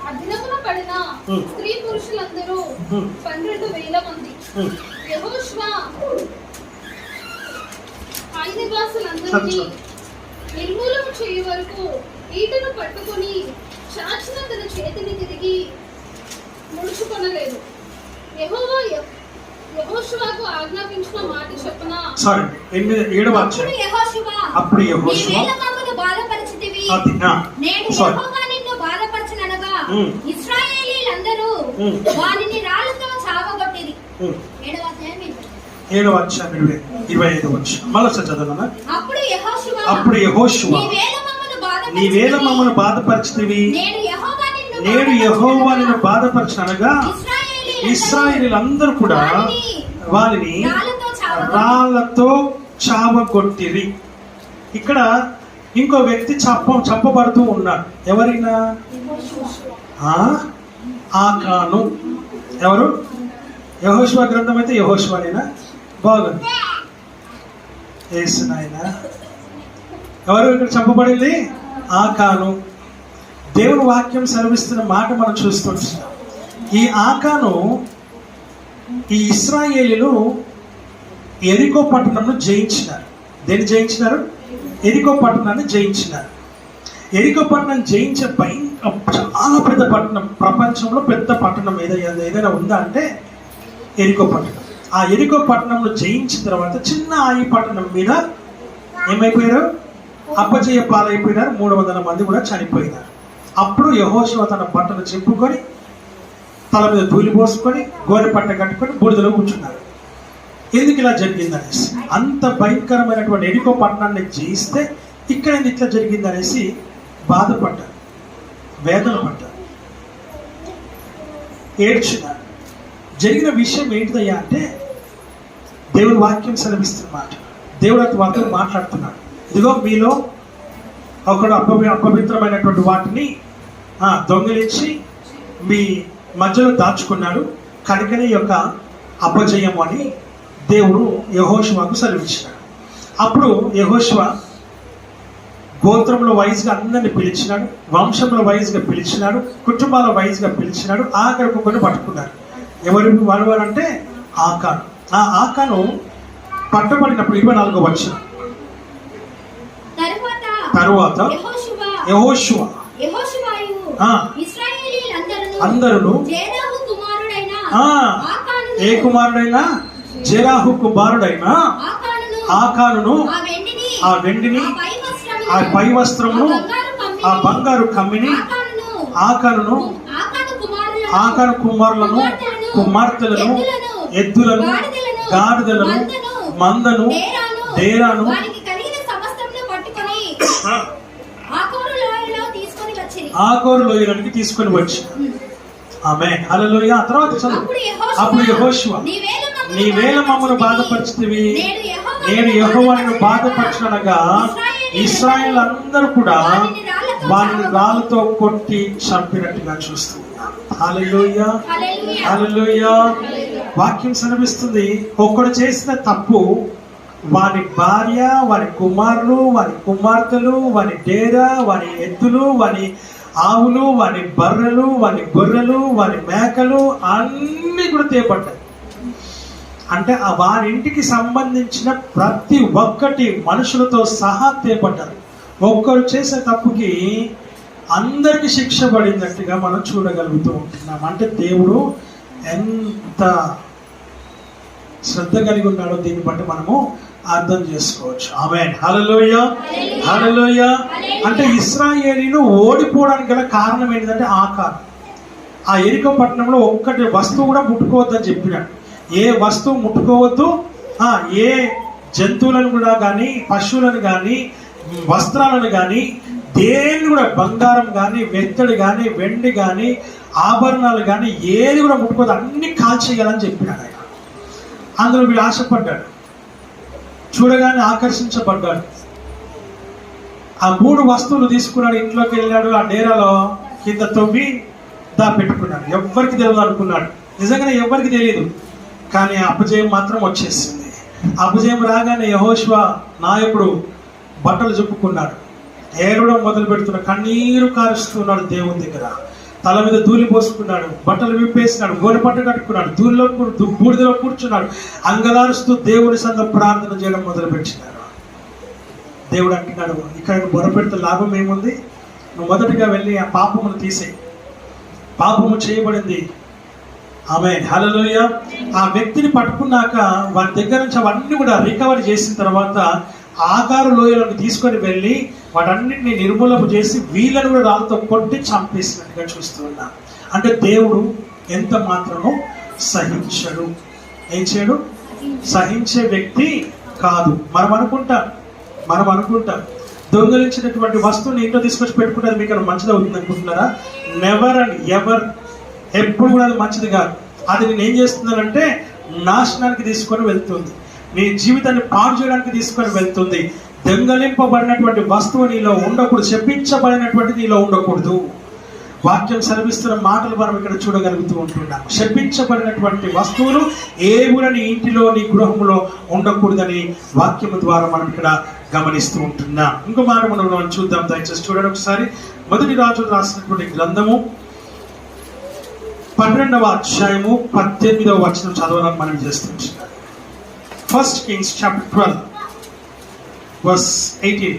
ఆ దినమున పడిన స్త్రీ పురుషులందరూ 12,000 మంది. యెహోషువ ఆ నివాసులందరినీ నిర్మూలన చేయు వరకు ఈటను పట్టుకొని చాచిన తన చేతిని తిరిగి ముడుచుకొనలేదు. యెహోవా యెహోషువకు ఆజ్ఞాపించిన మాట చొప్పున అప్పుడు యెహోషువ బాధపరిచితివి, అది నేను యెహోవా నిన్ను బాధపరచననగా ఇశ్రాయేలీయులందరూ వారిని రాళ్లతో చావగొట్టిరి. 7వ అధ్యాయం 25వ వచనం. మళ్ళీ చదవనా? అప్పుడు యెహోషువ నీవేళ మమ్మల్ని బాధపరిచితివి, నేను యెహోవా నిన్ను బాధపరచనగా ఇశ్రాయేలీయులందరూ కూడా వారిని రాళ్లతో చావగొట్టిరి. ఇక్కడ ఇంకో వ్యక్తి చంపబడుతూ ఉన్నాడు. ఎవరైనా? ఆకాను. ఎవరు? యెహోషువ గ్రంథం అయితే యెహోషువనేనా? బాగుంది. యేసునాయనా. ఎవరు ఇక్కడ చంపబడింది? ఆకాను. దేవుని వాక్యం సెలవిస్తున్న మాట మనం చూస్తున్నాం. ఈ ఆకాను ఈ ఇశ్రాయేలీయులు ఎరికో పట్టణంను జయించినారు. దేన్ని జయించినారు? ఎరికో పట్టణాన్ని జయించినారు. ఎరికో పట్టణం జయించే చాలా పెద్ద పట్టణం, ప్రపంచంలో పెద్ద పట్టణం ఏదైనా ఉందా అంటే ఎరికో పట్టణం. ఆ ఎరికో పట్టణంలో జయించిన తర్వాత చిన్న ఈ పట్టణం మీద ఏమైపోయారు? అపజయ పాలైపోయినారు. 300 మంది కూడా చనిపోయినారు. అప్పుడు యెహోషువ తన బట్టలు చింపుకొని తల మీద ధూళి పోసుకొని గోనె పట్ట కట్టుకొని బూడిదలో కూర్చున్నారు. ఎందుకు ఇలా జరిగిందనేసి, అంత భయంకరమైనటువంటి ఎరికో పట్టణాన్ని జయిస్తే ఇక్కడ ఇట్లా జరిగిందనేసి బాధపడ్డారు, వేదన పడ్డారు, ఏడ్చినారు. జరిగిన విషయం ఏంటిదయ్యా అంటే దేవుని వాక్యం సెలవిస్తున్న మాట. దేవుడు వారితో మాట్లాడుతున్నాడు. ఇదిగో మీలో ఒకడు అపవిత్రమైనటువంటి వాటిని దొంగిలించి మీ మధ్యలో దాచుకున్నాడు, కనుకనే యొక్క అపజయం అని దేవుడు యెహోషువకు సెలవిచ్చినాడు. అప్పుడు యెహోషువ గోత్రంలో వైజ్గా అందరిని పిలిచినాడు, వంశంలో వైజ్గా పిలిచినాడు, కుటుంబాల వైజ్గా పిలిచినాడు. ఆఖరికి ఒకరిని పట్టుకున్నారు. ఎవరు వారు అంటే ఆకాను. ఆ ఆకాను పట్టబడినప్పుడు 24వ వచనం తరువాత యెహోషువ అందరూ ఏ కుమారుడైనా జెరాహు కుమారుడైన ఆకానును, ఆ వెండిని, ఆ పై వస్త్రమును, ఆ బంగారు కమ్మిని, ఆకానును, ఆకాను కుమారులను, కుమార్తెలను, ఎద్దులను, గాడిదలను, మందను, డేరాను ఆకోరు లోయలోనికి తీసుకొని వచ్చి ఆమేన్ హల్లెలూయా. తర్వాత చదువు. అప్పుడు యెహోషువ నీవేళ మమ్మను బాధపరిచితివి, నేను యెహోవాను బాధపరచనగా ఇశ్రాయేలు అందరూ కూడా వారిని రాళ్ళతో కొట్టి చంపినట్టుగా చూస్తున్నాం. హల్లెలూయా హల్లెలూయా. వాక్యం సెలవిస్తుంది, ఒక్కడు చేసిన తప్పు వారి భార్య, వారి కుమారులు, వారి కుమార్తెలు, వారి డేరా, వారి ఎద్దులు, వారి ఆవులు, వారి బర్రెలు, వారి గొర్రెలు, వారి మేకలు అన్ని కూడా తేపడ్డాయి. అంటే ఆ వారింటికి సంబంధించిన ప్రతి ఒక్కటి మనుషులతో సహా తేపడ్డారు. ఒక్కరు చేసే తప్పుకి అందరికి శిక్ష పడినట్టుగా మనం చూడగలుగుతూ ఉంటున్నాం. అంటే దేవుడు ఎంత శ్రద్ధ కలిగి ఉన్నాడో దీన్ని బట్టి మనము అర్థం చేసుకోవచ్చు. ఆమేన్ హల్లెలూయా హల్లెలూయా. అంటే ఇశ్రాయేలీలు ఓడిపోవడానికి గల కారణం ఏంటంటే ఆకారం. ఆ ఎరికో పట్టణంలో ఒక్కటి వస్తువు కూడా ముట్టుకోవద్దని చెప్పినాడు. ఏ వస్తువు ముట్టుకోవద్దు, ఏ జంతువులను కూడా కానీ, పశువులను కానీ, వస్త్రాలను కానీ, దేన్ని కూడా, బంగారం కానీ, వెత్తడి కానీ, వెండి కానీ, ఆభరణాలు కానీ ఏది కూడా ముట్టుకోవద్దు, అన్ని కాల్చేయాలని చెప్పినాడు ఆయన. అందులో వీడు ఆశపడ్డాడు, చూడగానే ఆకర్షించబడ్డాడు. ఆ 3 వస్తువులు తీసుకున్నాడు, ఇంట్లోకి వెళ్ళాడు, ఆ డేరాలో కింద తవ్వి పెట్టుకున్నాడు. ఎవ్వరికి తెలియదు అనుకున్నాడు. నిజంగానే ఎవ్వరికి తెలియదు. కానీ అపజయం మాత్రం వచ్చేసింది. అపజయం రాగానే యెహోషువ నాయకుడు బట్టలు చెప్పుకున్నాడు, ఏడవడం మొదలు పెడుతున్నాడు, కన్నీరు కారుస్తున్నాడు దేవుని దగ్గర. తల మీద ధూళి పోసుకున్నాడు, బట్టలు విప్పేసినాడు, గోనె పట్టు కట్టుకున్నాడు, బూడిదలో కూర్చున్నాడు, అంగలారుస్తూ దేవుని సంగ ప్రార్థన చేయడం మొదలు పెట్టినాడు. దేవుడు అంటున్నాడు, ఇక్కడ మొరపెడితే లాభం ఏముంది? నువ్వు మొదటిగా వెళ్ళి ఆ పాపమును తీసేయి. పాపము చేయబడింది. ఆమేన్ హల్లెలూయా. ఆ వ్యక్తిని పట్టుకున్నాక వారి దగ్గర నుంచి అవన్నీ కూడా రికవర్ చేసిన తర్వాత ఆకారు లోయలోకి తీసుకొని వెళ్ళి వాటన్నిటిని నిర్మూలన చేసి వీళ్ళను కూడా రాళ్ళతో కొట్టి చంపేసినట్టుగా చూస్తున్నా. అంటే దేవుడు ఎంత మాత్రమో సహించడు. ఏం చేయడు? సహించే వ్యక్తి కాదు. మనం అనుకుంటాం దొంగలించినటువంటి వస్తువుని ఇంట్లో తీసుకొచ్చి పెట్టుకుంటే అది మీకు మంచిది అవుతుంది అనుకుంటున్నారా? Never and ever. ఎప్పుడు కూడా అది మంచిది కాదు. అది నేను ఏం చేస్తున్నానంటే నాశనానికి తీసుకొని వెళ్తుంది, నీ జీవితాన్ని పాడు చేయడానికి తీసుకొని వెళ్తుంది. దొంగలింపబడినటువంటి వస్తువు నీలో ఉండకూడదు, శపించబడినటువంటి నీలో ఉండకూడదు. వాక్యం సెలవిస్తున్న మాటలు మనం ఇక్కడ చూడగలుగుతూ ఉంటున్నాం. శపించబడినటువంటి వస్తువులు ఏ కూడా నీ ఇంటిలో, నీ గృహంలో ఉండకూడదని వాక్యము ద్వారా మనం ఇక్కడ గమనిస్తూ ఉంటున్నాం. ఇంకో మాట మనం చూద్దాం, దయచేసి చూడండి ఒకసారి. మొదటి రాజులు రాసినటువంటి గ్రంథము 12వ అధ్యాయము 18వ వచనం చదవాలని మనం చేస్తుంటున్నాం. 1 Kings chapter 12 verse 18.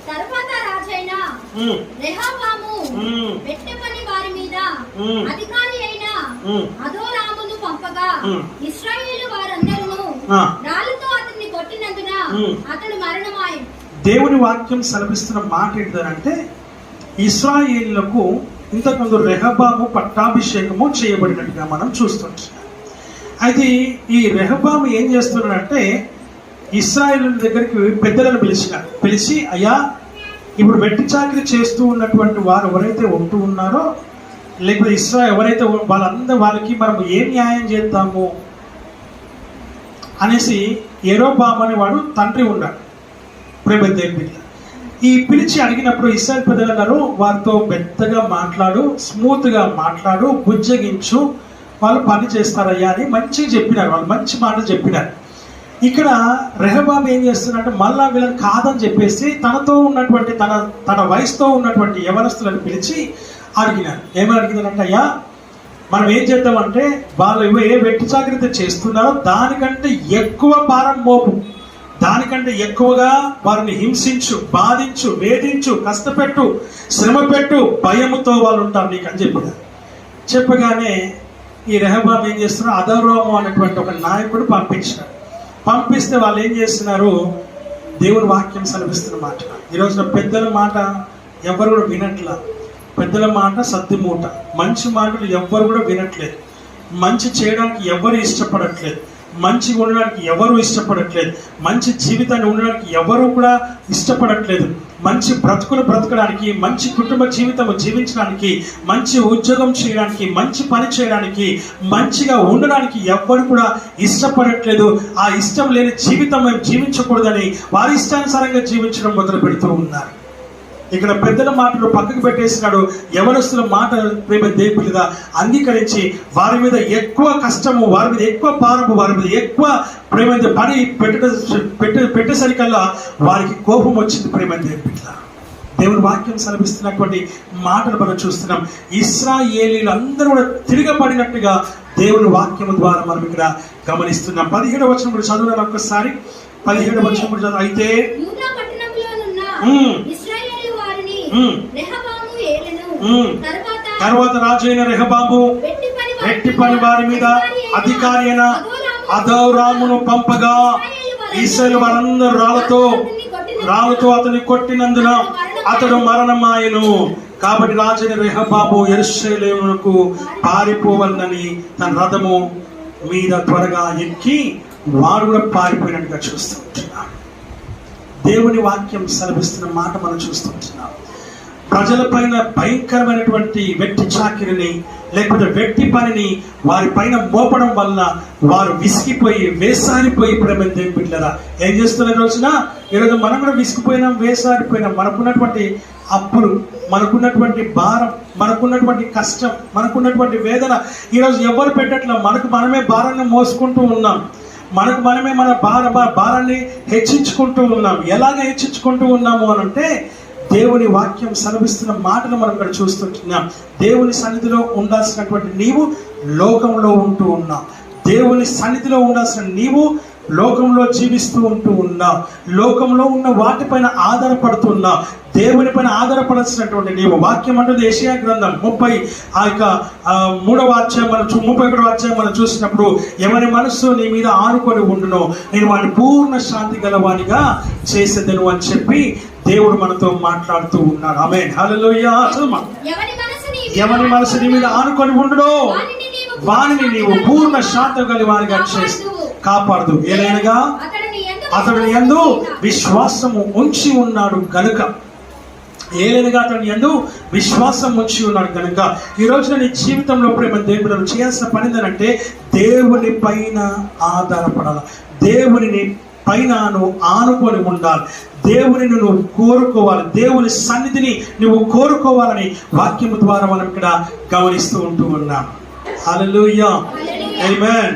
తరువాత రాజైన రెహబాము వెట్టపని వారి మీద అధికారి అయిన అదోరామును పంపగా ఇశ్రాయేలు వారందరూ రాళ్ళతో అతన్ని కొట్టినందున అతడు మరణమాయెను. దేవుని వాక్యం సెలవిస్తున్న మాట ఏంటంటే ఇశ్రాయేలులకు ఇంతకుముందు రెహబాము పట్టాభిషేకము చేయబడినట్టుగా మనం చూస్తుంటున్నాం. అయితే ఈ రెహబాము ఏం చేస్తున్నాడంటే ఇశ్రాయేలు దగ్గరికి పెద్దలను పిలిచి అయ్యా, ఇప్పుడు వెట్టి చాకిరి చేస్తూ ఉన్నటువంటి వారు ఎవరైతే ఉంటూ ఉన్నారో, లేకపోతే ఎవరైతే వాళ్ళకి మనం ఏం న్యాయం చేద్దాము అనేసి యెరోబాము అనేవాడు తండ్రి ఉన్నాడు, ప్రేమదేవి బిడ్డ. ఈ పిలిచి అడిగినప్పుడు ఇశ్రాయేలు పెద్దలు అన్నారు, వారితో పెద్దగా మాట్లాడు, స్మూత్గా మాట్లాడు, బుజ్జగించు, వాళ్ళు పని చేస్తారయ్యా అని మంచిగా చెప్పినారు. వాళ్ళు మంచి మాటలు చెప్పినారు. ఇక్కడ రెహబాము ఏం చేస్తున్నాడంటే మళ్ళా వీళ్ళని కాదని చెప్పేసి తనతో ఉన్నటువంటి తన వయసుతో ఉన్నటువంటి యవనస్తులను పిలిచి అడిగినారు. ఏమని అడిగినారంటే, అయ్యా మనం ఏం చేద్దామంటే వాళ్ళు ఏ వెట్టి చాకరీ చేస్తున్నారో దానికంటే ఎక్కువ భారం మోపు, దానికంటే ఎక్కువగా వారిని హింసించు, బాధించు, వేధించు, కష్టపెట్టు, శ్రమ పెట్టు, భయముతో వాళ్ళు ఉంటారు నీకు అని చెప్పగానే ఈ రెహబాము ఏం చేస్తున్నారు, అదోరాము అనేటువంటి ఒక నాయకుడు పంపిస్తే వాళ్ళు ఏం చేస్తున్నారు, దేవుని వాక్యం సెలవిస్తున్న మాట. ఈ రోజున పెద్దల మాట ఎవరు కూడా వినట్లా. పెద్దల మాట సత్తి మూట. మంచి మాటలు ఎవ్వరు కూడా వినట్లేదు. మంచి చేయడానికి ఎవరు ఇష్టపడట్లేదు. మంచిగా ఉండడానికి ఎవరు ఇష్టపడట్లేదు. మంచి జీవితాన్ని ఉండడానికి ఎవరు కూడా ఇష్టపడట్లేదు. మంచి బ్రతుకులు బ్రతకడానికి, మంచి కుటుంబ జీవితం జీవించడానికి, మంచి ఉద్యోగం చేయడానికి, మంచి పని చేయడానికి, మంచిగా ఉండడానికి ఎవ్వరు కూడా ఇష్టపడట్లేదు. ఆ ఇష్టం లేని జీవితం మేము జీవించకూడదని వారి ఇష్టానుసారంగా జీవించడం మొదలు పెడుతూ ఉన్నారు. ఇక్కడ పెద్దల మాటలు పక్కకు పెట్టేసినాడు. యవనస్తుల మాట ప్రేమ దేవుడిగా అంగీకరించి వారి మీద ఎక్కువ కష్టము, వారి మీద ఎక్కువ భారము, వారి మీద ఎక్కువ ప్రేమ పని పెట్టేసరికల్లా వారికి కోపం వచ్చింది. ప్రేమ దేవుడిగా దేవుని వాక్యం సెలవిస్తున్నటువంటి మాటలు మనం చూస్తున్నాం. ఇశ్రాయేలీలు అందరూ కూడా తిరగబడినట్టుగా దేవుని వాక్యం ద్వారా మనం ఇక్కడ గమనిస్తున్నాం. 17వ వచనం కూడా చదువున్నాను ఒక్కసారి. 17వ వచనం కూడా చదువు. అయితే తర్వాత రాజు అయిన రెహబాము వెట్టి పని వారి మీద అధికారి అయిన అదోరామును పంపగా ఇశ్రాయేలు వారందరూ రాళ్ళతో అతన్ని కొట్టినందున అతడు మరణమాయెను. కాబట్టి రాజు అయిన రెహబాము యెరూషలేమునకు పారిపోవాలని తన రథము మీద త్వరగా ఎక్కి వారు కూడా పారిపోయినట్టుగా చూస్తూ ఉంటున్నాం. దేవుని వాక్యం సెలవిస్తున్న మాట మనం చూస్తుంటున్నాం. ప్రజల పైన భయంకరమైనటువంటి వెట్టి చాకిరిని లేకపోతే వెట్టి పనిని వారి పైన మోపడం వల్ల వారు విసిగిపోయి వేసారిపోయి ప్రేమ దేవుని బిడ్డలారా ఏం చేస్తున్న రోజున ఈరోజు మనం కూడా విసిగిపోయినాం, వేసారిపోయినాం. మనకున్నటువంటి అప్పులు, మనకున్నటువంటి భారం, మనకున్నటువంటి కష్టం, మనకున్నటువంటి వేదన ఈరోజు ఎవరు పెట్టట్లా. మనకు మనమే భారంగా మోసుకుంటూ ఉన్నాం. మనకు మనమే మన భారాన్ని హెచ్చించుకుంటూ ఉన్నాం. ఎలాగ హెచ్చించుకుంటూ ఉన్నాము అని అంటే దేవుని వాక్యం సెలవిస్తున్న మాటను మనం ఇక్కడ చూస్తుంటున్నాం. దేవుని సన్నిధిలో ఉండాల్సినటువంటి నీవు లోకంలో ఉంటూ ఉన్నావు. దేవుని సన్నిధిలో ఉండాల్సిన నీవు లోకంలో జీవిస్తూ ఉంటూ ఉన్నావు. లోకంలో ఉన్న వాటిపైన ఆధారపడుతున్నావు. దేవుని పైన ఆధారపడాల్సినటువంటి నీవు. వాక్యం అంటుంది యెషయా గ్రంథం 33వ అధ్యాయం 31వ అధ్యాయం మనం చూసినప్పుడు ఎవరి మనస్సు నీ మీద ఆనుకొని ఉండునో నేను వాడిని పూర్ణ శాంతి గలవానిగా చేసేదను అని చెప్పి దేవుడు మనతో మాట్లాడుతూ ఉన్నాడు. ఆమేన్, హల్లెలూయా. ఎవరి మనసు నీ మీద ఆనుకొని ఉండునో వానిని నీవు పూర్ణ శాంతి గలవానిగా చేసి కాపాడదు. ఏలైనగా అతడు యందు విశ్వాసము ఉంచి ఉన్నాడు గనుక, ఏలైనగా అతడు యందు విశ్వాసం ఉంచి ఉన్నాడు కనుక ఈ రోజున నీ జీవితంలో ప్రేమ దేవుడు చేయాల్సిన పని ఏంటంటే దేవుని పైన ఆధారపడాలి. దేవుని పైన నువ్వు ఆనుకొని ఉండాలి. దేవుని నువ్వు కోరుకోవాలి. దేవుని సన్నిధిని నువ్వు కోరుకోవాలని వాక్యము ద్వారా మనం ఇక్కడ గమనిస్తూ ఉంటూ ఉన్నాం. హల్లెలూయా, ఆమేన్.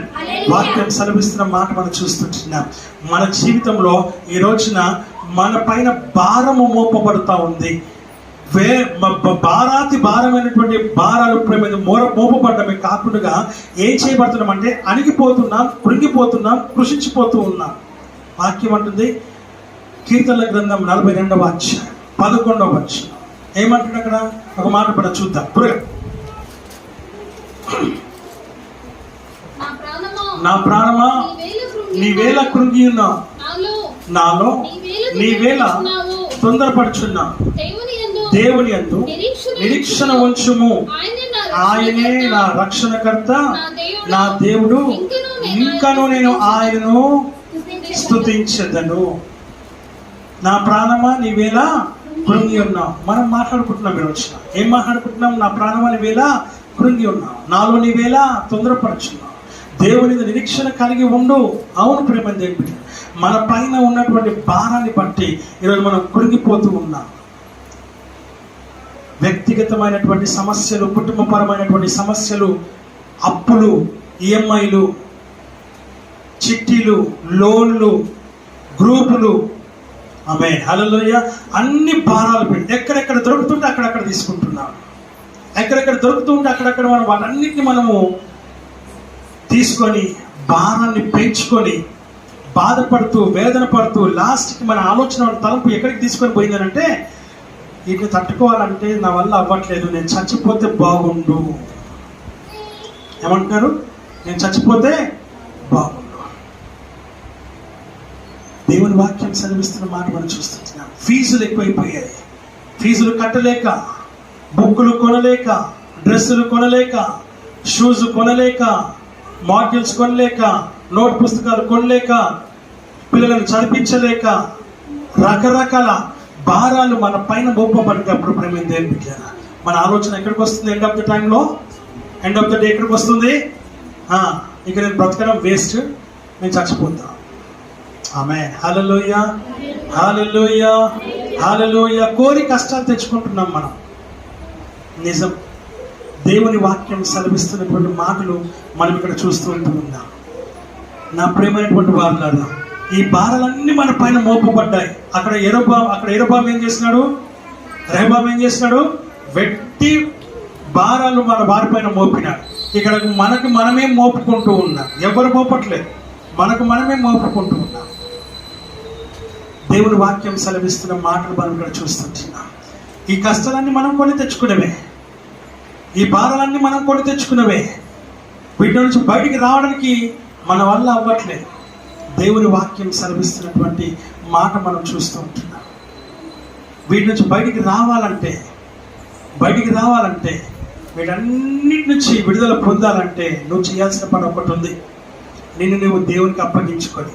వాక్యం సెలవిస్తున్న మాట మనం చూస్తుంటున్నాం. మన జీవితంలో ఈ రోజున మన పైన భారము మోపబడుతూ ఉంది. భారమైనటువంటి భారాలు మోపబడ్డమే కాకుండా ఏం చేయబడుతున్నాం అంటే అణిగిపోతున్నాం, కృంగిపోతున్నాం, కృషించిపోతూ ఉన్నాం. వాక్యం అంటుంది కీర్తనల గ్రంథం 42వ అధ్యాయం 11వ వచనం ఏమంటుంది అక్కడ ఒక మాట పడ చూద్దాం. నా ప్రాణమా నీవేళ కృంగి ఉన్నావు, నాలో నీవేళ తొందరపడుచున్నా. దేవుని యందు నిరీక్షణ ఉంచుము, ఆయనే నా రక్షణకర్త, నా దేవుడు, ఇంకను నేను ఆయనను స్తుతించెదను. నా ప్రాణమా నీవేళ కృంగి ఉన్నావు. మనం మాట్లాడుకుంటున్నాం. మీరు వచ్చిన ఏం మాట్లాడుకుంటున్నాం? నా ప్రాణమా నీవేళ కృంగి ఉన్నావు, నాలో నీవేళ తొందరపడుచున్నావు. దేవుని నిరీక్షణ కలిగి ఉండు. అవును ప్రేమ దేవుడి, మన పైన ఉన్నటువంటి భారాన్ని బట్టి ఈరోజు మనం కృంగిపోతూ ఉన్నాం. వ్యక్తిగతమైనటువంటి సమస్యలు, కుటుంబపరమైనటువంటి సమస్యలు, అప్పులు, ఈఎంఐలు, చిట్టీలు, లోన్లు, గ్రూపులు, ఆమేన్, హల్లెలూయా, అన్ని భారాలు పెట్టి ఎక్కడెక్కడ దొరుకుతుంటే అక్కడక్కడ తీసుకుంటున్నాం. ఎక్కడెక్కడ దొరుకుతుంటే అక్కడక్కడ మనం వాటన్నిటిని మనము తీసుకొని భారాన్ని పెంచుకొని బాధపడుతూ వేదన పడుతూ లాస్ట్కి మన ఆలోచన తలంపు ఎక్కడికి తీసుకొని పోయిందనంటే వీటిని తట్టుకోవాలంటే నా వల్ల అవ్వట్లేదు, నేను చచ్చిపోతే బాగుండు. ఏమంటున్నారు? నేను చచ్చిపోతే బాగుండు. దేవుని వాక్యం సెలవిస్తున్న మాట మనం చూస్తున్నాం. ఫీజులు ఎక్కువైపోయాయి. ఫీజులు కట్టలేక, బుక్కులు కొనలేక, డ్రెస్సులు కొనలేక, షూస్ కొనలేక, మాడ్యూల్స్ కొనలేక, నోట్ పుస్తకాలు కొనలేక, పిల్లలను చదివించలేక, రకరకాల భారాలు మన పైన మోపబడినప్పుడు ప్రేమ దేవుని బిడ్డలారా, మన ఆలోచన ఎక్కడికి వస్తుంది? ఎండ్ ఆఫ్ ద టైంలో, ఎండ్ ఆఫ్ ద డే ఎక్కడికి వస్తుంది? ఇక నేను బ్రతకడం వేస్ట్, నేను చచ్చిపోతా. ఆమేన్. హల్లెలూయా, హల్లెలూయా, హల్లెలూయా. కోరి కష్టాలు తెచ్చుకుంటున్నాం మనం. నిజం, దేవుని వాక్యం సెలవిస్తున్నటువంటి మాటలు మనం ఇక్కడ చూస్తూ ఉన్నాం. నా ప్రేమైనటువంటి వారులారా, ఈ భారాలన్నీ మన పైన మోపబడ్డాయి. అక్కడ యెరొబాము ఏం చేసినాడు? రెహబాము ఏం చేసినాడు? వెట్టి భారాలు మన వారిపైన మోపినాడు. ఇక్కడ మనకు మనమే మోపుకుంటూ ఉన్నాం. ఎవరు మోపట్లేదు, మనకు మనమే మోపుకుంటూ ఉన్నాం. దేవుని వాక్యం సెలవిస్తున్న మాటలు మనం ఇక్కడ చూస్తున్నాం. ఈ కష్టాలన్నీ మనం కొని తెచ్చుకునేవే, ఈ భారాలన్నీ మనం కొని తెచ్చుకునేవే. వీటి నుంచి బయటికి రావడానికి మన వల్ల అవ్వట్లేదు. దేవుని వాక్యం సెలవిస్తున్నటువంటి మాట మనం చూస్తూ ఉంటున్నాం. వీటి నుంచి బయటికి రావాలంటే, వీటన్నిటి నుంచి విడుదల పొందాలంటే నువ్వు చేయాల్సిన పని ఒకటి ఉంది. నువ్వు దేవునికి అప్పగించుకొని,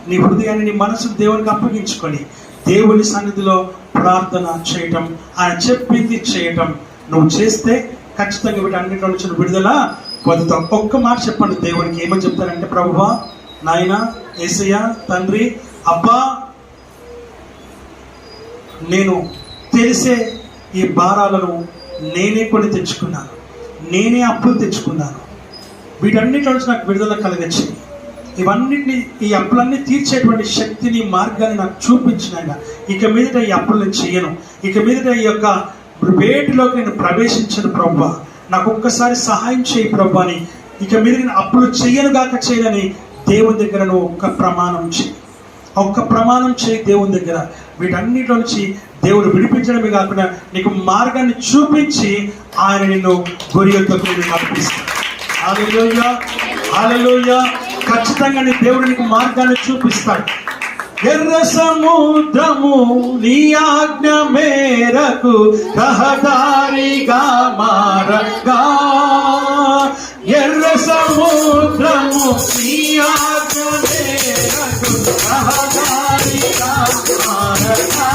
నీ హృదయాన్ని, నీ మనసును దేవునికి అప్పగించుకొని, దేవుని సన్నిధిలో ప్రార్థన చేయటం, ఆయన చెప్పింది చేయటం నువ్వు చేస్తే ఖచ్చితంగా వీటన్నిటి నుంచి విడుదల పొందుతాం. ఒక్క మాట చెప్పండి దేవునికి. ఏమని చెప్తారంటే, ప్రభువా, నాయన, యేసయ్య, తండ్రి, అబ్బా, నేను తెలిసే ఈ భారాలను నేనే కొని తెచ్చుకున్నాను, నేనే అప్పులు తెచ్చుకున్నాను. వీటన్నిటి నుంచి నాకు విడుదల కలిగించి, ఇవన్నిటిని, ఈ అప్పులన్నీ తీర్చేటువంటి శక్తిని, మార్గాన్ని నాకు చూపించిన. ఇక మీదట ఈ అప్పులు నేను చేయను, ఇక మీదట ఈ యొక్క వేటిలోకి నేను ప్రవేశించను ప్రభువా, నాకు ఒక్కసారి సహాయం చేయి ప్రభువా అని, ఇక మీద నేను అప్పులు చేయను గాక చేయని దేవుని దగ్గర నువ్వు ఒక్క ప్రమాణం చేయి దేవుని దగ్గర. వీటన్నిటిలో నుంచి దేవుడు విడిపించడమే కాకుండా నీకు మార్గాన్ని చూపించి ఆయన నిన్ను గురి యొద్దకు నడిపిస్తాడు. హల్లెలూయా, హల్లెలూయా. ఖచ్చితంగా నీ దేవుడు నీకు మార్గాన్ని చూపిస్తాడు. ఎర్ర సముద్రము నీ ఆజ్ఞ మేరకు రహదారిగా మారగా, ఎర్ర సముద్రము నీ ఆజ్ఞ మేరకు రహదారిగా మారగా,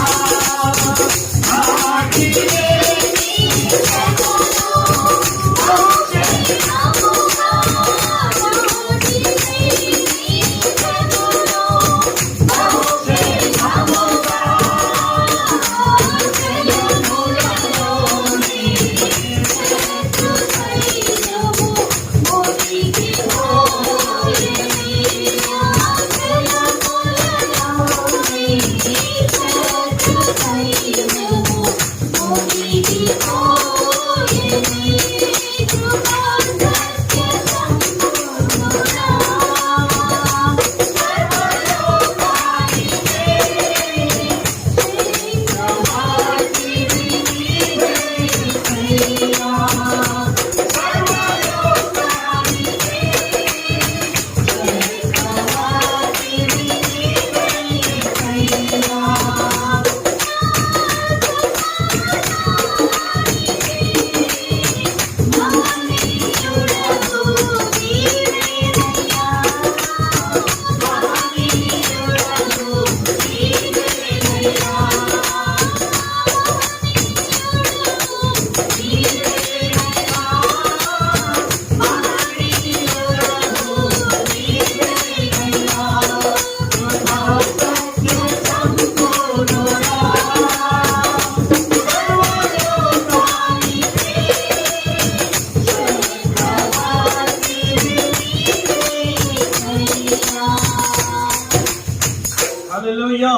హల్లెలూయా.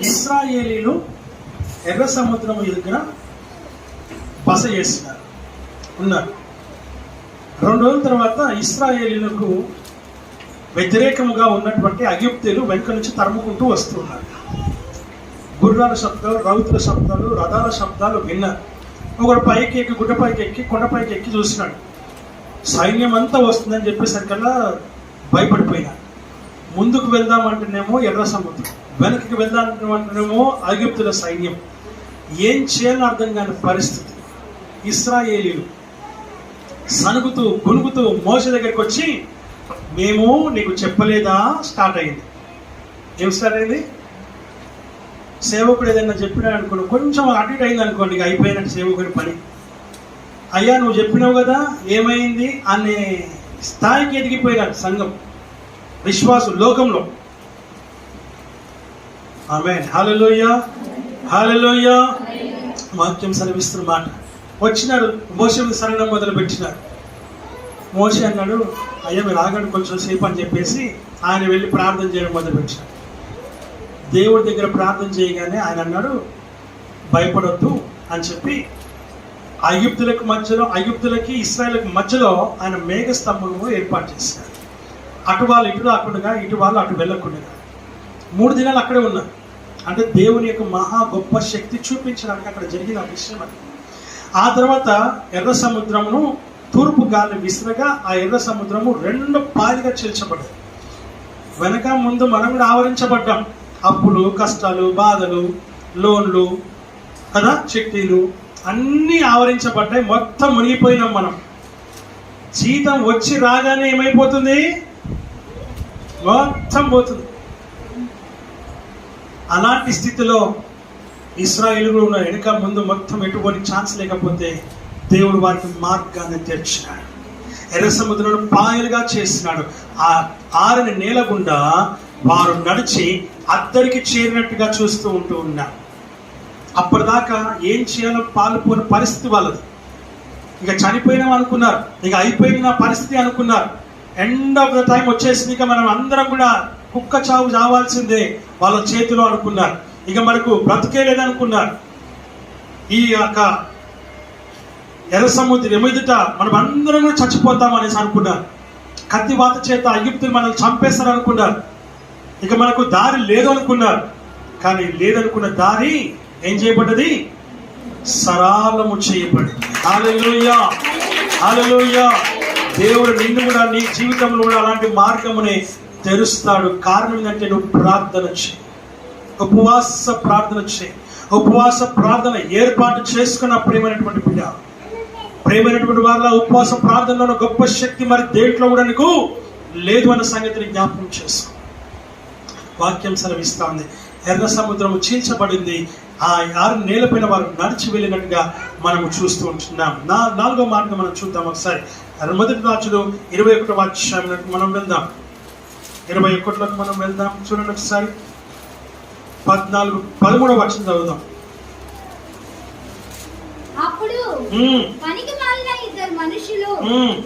ఇశ్రాయేలీలు ఎర్ర సముద్రం దగ్గర బస చేస్తున్నారు, ఉన్నారు. 2 రోజుల తర్వాత ఇశ్రాయేలీలకు వ్యతిరేకముగా ఉన్నటువంటి ఐగుప్తీయులు వెనుక నుంచి తరుముకుంటూ వస్తున్నారు. గుర్రాల శబ్దాలు, రౌతుల శబ్దాలు, రథాల శబ్దాలు విన్నారు. ఒకడు పైకి ఎక్కి, గుడ్డపైకి ఎక్కి, కొండపైకి ఎక్కి చూసినాడు. సైన్యం అంతా వస్తుందని చెప్పేసరికల్లా భయపడిపోయినాడు. ముందుకు వెళ్దామంటేనేమో ఎర్ర సముద్రం, వెనక్కి వెళ్దామంటేనేమో ఐగుప్తుల సైన్యం. ఏం చేయాలని అర్థం కాని పరిస్థితి. ఇశ్రాయేలీలు సనుగుతూ గునుగుతూ మోషే దగ్గరికి వచ్చి, మేము నీకు చెప్పలేదా స్టార్ట్ అయింది. ఏం స్టార్ట్ అయింది? సేవకుడు ఏదైనా చెప్పినాడు అనుకోండి, కొంచెం అటు ఇటు అయింది అనుకోండి, ఇక అయిపోయినట్టు సేవకుడి పని. అయ్యా నువ్వు చెప్పినావు కదా ఏమైంది అనే స్థాయికి ఎదిగిపోయినారు సంఘం, విశ్వాసం లోకంలో. ఆమేన్, హల్లెలూయా, హల్లెలూయా. వాక్యం సెలవిస్తున్న మాట. వచ్చినాడు, మోషేకి సరైన మొదలు పెట్టినాడు. మోషే అన్నాడు, అయ్యా మీరు ఆగండి కొంచెం సేపు అని చెప్పేసి ఆయన వెళ్ళి ప్రార్థన చేయడం మొదలు పెట్టినాడు. దేవుడి దగ్గర ప్రార్థన చేయగానే ఆయన అన్నాడు, భయపడొద్దు అని చెప్పి ఐగుప్తులకి ఇశ్రాయేలుకి మధ్యలో ఆయన మేఘస్తంభము ఏర్పాటు చేశారు. అటు వాళ్ళు ఇటు రాకుండా, ఇటు వాళ్ళు అటు వెళ్ళకుండా 3 దినాలు అక్కడే ఉన్నారు. అంటే దేవుని యొక్క మహా గొప్ప శక్తి చూపించడానికి అక్కడ జరిగిన విషయం అది. ఆ తర్వాత ఎర్ర సముద్రమును తూర్పు గాలి విసిరగా ఆ ఎర్ర సముద్రము 2 పాయలుగా చీల్చబడ్డది. వెనక ముందు మనం కూడా ఆవరించబడ్డాం. అప్పులు, కష్టాలు, బాధలు, లోన్లు కదా, చిట్టీలు అన్నీ ఆవరించబడ్డాయి. మొత్తం మునిగిపోయినాం మనం. జీతం వచ్చి రాగానే ఏమైపోతుంది? మొత్తం పోతుంది. అలాంటి స్థితిలో ఇశ్రాయేలు ఉన్న వెనుక ముందు మొత్తం ఎటువంటి ఛాన్స్ లేకపోతే దేవుడు వారికి మార్గాన్ని తెరిచినాడు. ఎర్ర సముద్రంలో పాయలుగా చేసినాడు. ఆ ఆరని నేల గుండా వారు నడిచి అద్దరికి చేరినట్టుగా చూస్తూ ఉన్నారు. అప్పటిదాకా ఏం చేయాలో పాలుపోని పరిస్థితి వాళ్ళది. ఇక చనిపోయినాం అనుకున్నారు, ఇక అయిపోయిన పరిస్థితి అనుకున్నారు. ఎండ్ ఆఫ్ ద టైం వచ్చేసింది, ఇక మనం అందరం కూడా కుక్క చావు చావాల్సిందే వాళ్ళ చేతిలో అనుకున్నారు. ఇక మనకు బ్రతికే లేదనుకున్నారు. ఈ యొక్క ఎర్ర సముద్రం ఎదుట మనం అందరం కూడా చచ్చిపోతాం అనేసి అనుకున్నారు. కత్తివాత చేత ఐగుప్తులు మనల్ని చంపేస్తారు అనుకున్నారు. ఇక మనకు దారి లేదు అనుకున్నారు. కానీ లేదనుకున్న దారి ఏం చేయబడ్డది? సరళము చేయబడింది. హల్లెలూయా, హల్లెలూయా. దేవుడు నిన్ను కూడా నీ జీవితంలో కూడా అలాంటి మార్గమునే తెరుస్తాడు. కారణం ఏంటంటే నువ్వు ప్రార్థన చేయి, ఉపవాస ప్రార్థన చేయి. ఉపవాస ప్రార్థన ఏర్పాటు చేసుకున్న ప్రియమైనటువంటి బిడ్డ, ప్రియమైనటువంటి వాళ్ళ ఉపవాస ప్రార్థనలో గొప్ప శక్తి మరి దేంట్లో కూడా నీకు లేదు అన్న సంగతిని జ్ఞాపకం చేసుకో. వాక్యం సెలవిస్తా ఉంది, ఎర్ర సముద్రము చీల్చబడింది. ఆ 6 నేలపైన వారు నడిచి వెళ్ళినట్టుగా మనము చూస్తూ ఉంటున్నాం. 4వ మార్గం మనం చూద్దాం ఒకసారి. మొదటి రాజులు 21వ అధ్యాయంలోకి మనం వెళ్దాం. 21లోకి మనం వెళ్దాం. చూడండి ఒకసారి 13వ వచనం చదువుదాం. అప్పుడు పనికి మాలిన 2 మనుషులు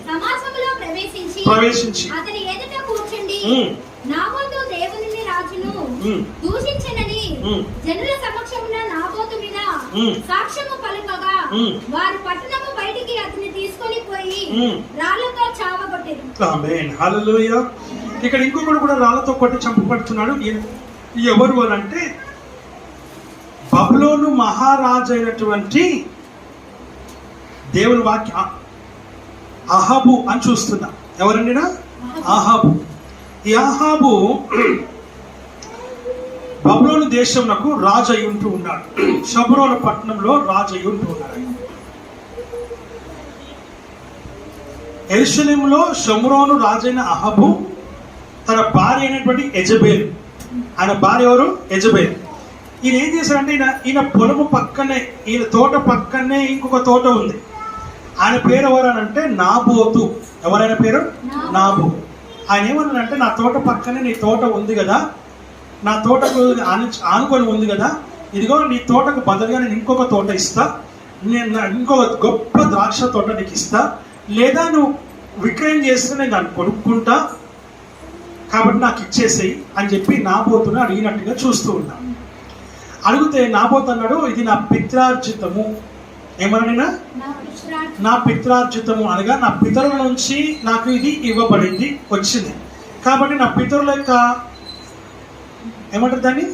సమాజంలో ప్రవేశించి అతని ఎదుట కూర్చుండి, నాబోతు దేవుని రాజును దూషించనని జనుల సమక్షమున నాబోతు మీద సాక్ష్యము పలుకగా వారు పట్టణము బయటికి అతన్ని తీసుకొని పోయి రాళ్లతో చావగొట్టారు. ఆమేన్, హల్లెలూయా. ఇక్కడ ఇంకొకడు కూడా రాళ్లతో కొట్టి చంపబడుతున్నాడు. ఎవరు అని అంటే బబులోను మహారాజు అయినటువంటి దేవుని వాక్య అహాబు అని చూస్తున్నా. ఎవరండి? అహాబు. ఈ అహాబు బబులోను దేశంలో రాజు అయి ఉంటూ ఉన్నాడు. షబ్రోను పట్టణంలో రాజు అయి ఉంటూ ఉన్నాడు. యెరూషలేములో షమ్రోను రాజైన అహాబు తన భార్య అయినటువంటి యెజబెల్, ఆయన భార్య ఎవరు? యెజబెల్. ఈయన ఏం చేశాడంటే ఈయన పొలము పక్కనే, ఈయన తోట పక్కనే ఇంకొక తోట ఉంది. ఆయన పేరు ఎవరనంటే నాబోతు. ఎవరైనా పేరు? నాబోతు. ఆయన ఏమన్నాడంటే, నా తోట పక్కనే నీ తోట ఉంది కదా, నా తోటకు ఆనుకొని ఉంది కదా, ఇదిగో నీ తోటకు బదులుగా నేను ఇంకొక తోట ఇస్తా, నేను ఇంకొక గొప్ప ద్రాక్ష తోట నీకు ఇస్తా, లేదా నువ్వు విక్రయం చేస్తే నేను దాన్ని కొనుక్కుంటా, కాబట్టి నాకు ఇచ్చేసేయి అని చెప్పి నాబోతును అడిగినట్టుగా చూస్తూ ఉన్నాను. అడిగితే నాబోతు అన్నాడు, ఇది నా పిత్రార్జితము. ఏమన్నా? నా పిత్రార్జితము అనగా నా పితరుల నుంచి నాకు ఇది ఇవ్వబడింది, వచ్చింది. కాబట్టి నా పితరుల యొక్క ఏమంటారు దాన్ని,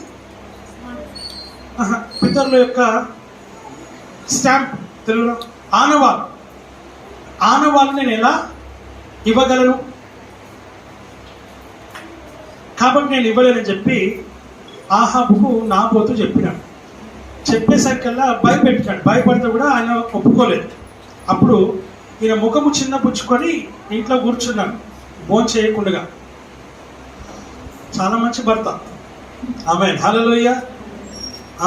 పితరుల యొక్క స్టాంప్ తెలుగులో ఆనవాళ్ళు నేను ఎలా ఇవ్వగలను, కాబట్టి నేను ఇవ్వలేనని చెప్పి ఆహాబుకు నాబోతు చెప్పినాడు. చెప్పేసరికల్లా భయపెట్టాడు. భయపడితే కూడా ఆయన ఒప్పుకోలేదు. అప్పుడు ఈయన ముఖము చిన్న పుచ్చుకొని ఇంట్లో కూర్చున్నాడు. భోజనం చేయకుండా. చాలా మంచి భర్త. ఆమేన్, హల్లెలూయా,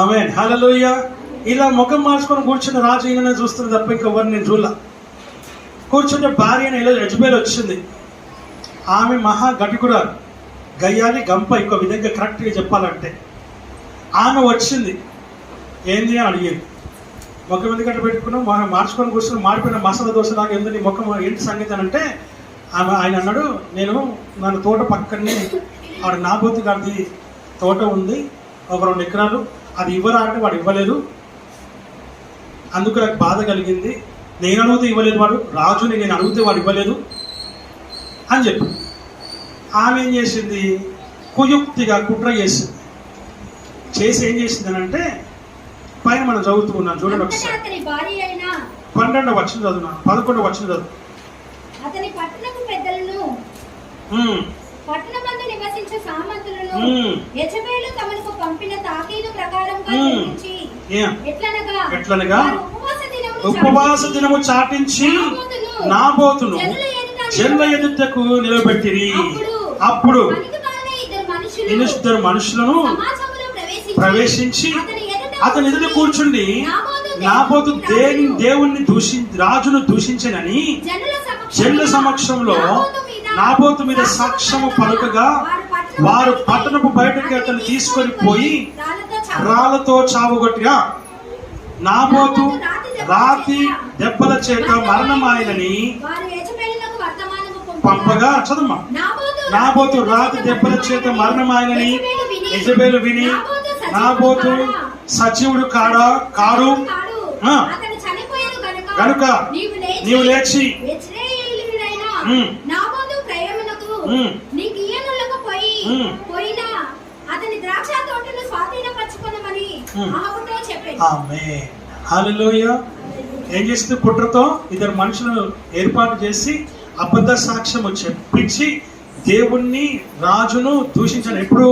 ఆమేన్, హల్లెలూయా. ఇలా ముఖం మార్చుకొని కూర్చున్న రాజు ఈయన చూస్తున్న తప్ప ఇంకెవరు నేను చూడలా. కూర్చుంటే భార్య అయిన యజబేల్ వచ్చింది. ఆమె మహా గటికురాలు, గయ్యాలి గంప. ఇంకో విధంగా కరెక్ట్గా చెప్పాలంటే ఆమె వచ్చింది. ఏంది అని అడిగింది. ముఖం ఎందుకంటే పెట్టుకున్నాం, మార్చుకొని కూర్చుని మాడిపోయిన మసాలా దోశ లాగా ఏంది నీ ముఖం, ఏంటి సంగతి అని అంటే ఆయన అన్నాడు, నేను నన్ను తోట పక్కనే ఆవిడ నాబోతు గారిది తోట ఉంది, ఒక 2 ఎకరాలు, అది ఇవ్వరా అంటే వాడు ఇవ్వలేదు, అందుకు నాకు బాధ కలిగింది. నేను అడిగితే ఇవ్వలేదు వాడు, రాజుని నేను అడిగితే వాడు ఇవ్వలేదు అని చెప్పి ఆమె ఏం చేసింది, కుయుక్తిగా కుట్ర చేసింది. చేసి ఏం చేసింది అని అంటే పైన మనం చదువుతూ ఉన్నాం చూడండి ఒకసారి. 12వ వచనం చదువున్నాను, 11వ వచనం చదువు. అతని పట్టణపు పెద్దలను పట్టణమందు నివసించే సామంతులను యెజబేలు తమకు పంపిన తాకీదు ప్రకారంగా జరిగించి ఎట్లనగా ఉపవాస దినము చాటించి నాబోతును జనుల ఎదుటకు నిలబెట్టిరి. అప్పుడు ఇద్దరు మనుషులను ప్రవేశించి అతని ఎదుట కూర్చుండి నాబోతు దేవుణ్ణి రాజును దూషించనని జనుల సమక్షంలో నాబోతు మీద సాక్ష్యము పలుకగా వారు పట్టణపు బయటకి అతను తీసుకొని పోయి రాళ్లతో చావుగొట్టిగా నాబోతు రాతి దెబ్బల చేత మరణమాయనని పంపగా. చదమ్మా. నాబోతు రాతి దెబ్బల చేత మరణమాయనని యెజబేలు విని నాబోతు సజీవుడు కాడు గనుక నీవు లేచి ఆమేన్, హల్లెలూయా. ఏం చేసింది, కుట్రతో ఇద్దరు మనుషులను ఏర్పాటు చేసి అబద్ధ సాక్ష్యము చెప్పించి దేవుణ్ణి రాజును దూషించాను. ఎప్పుడు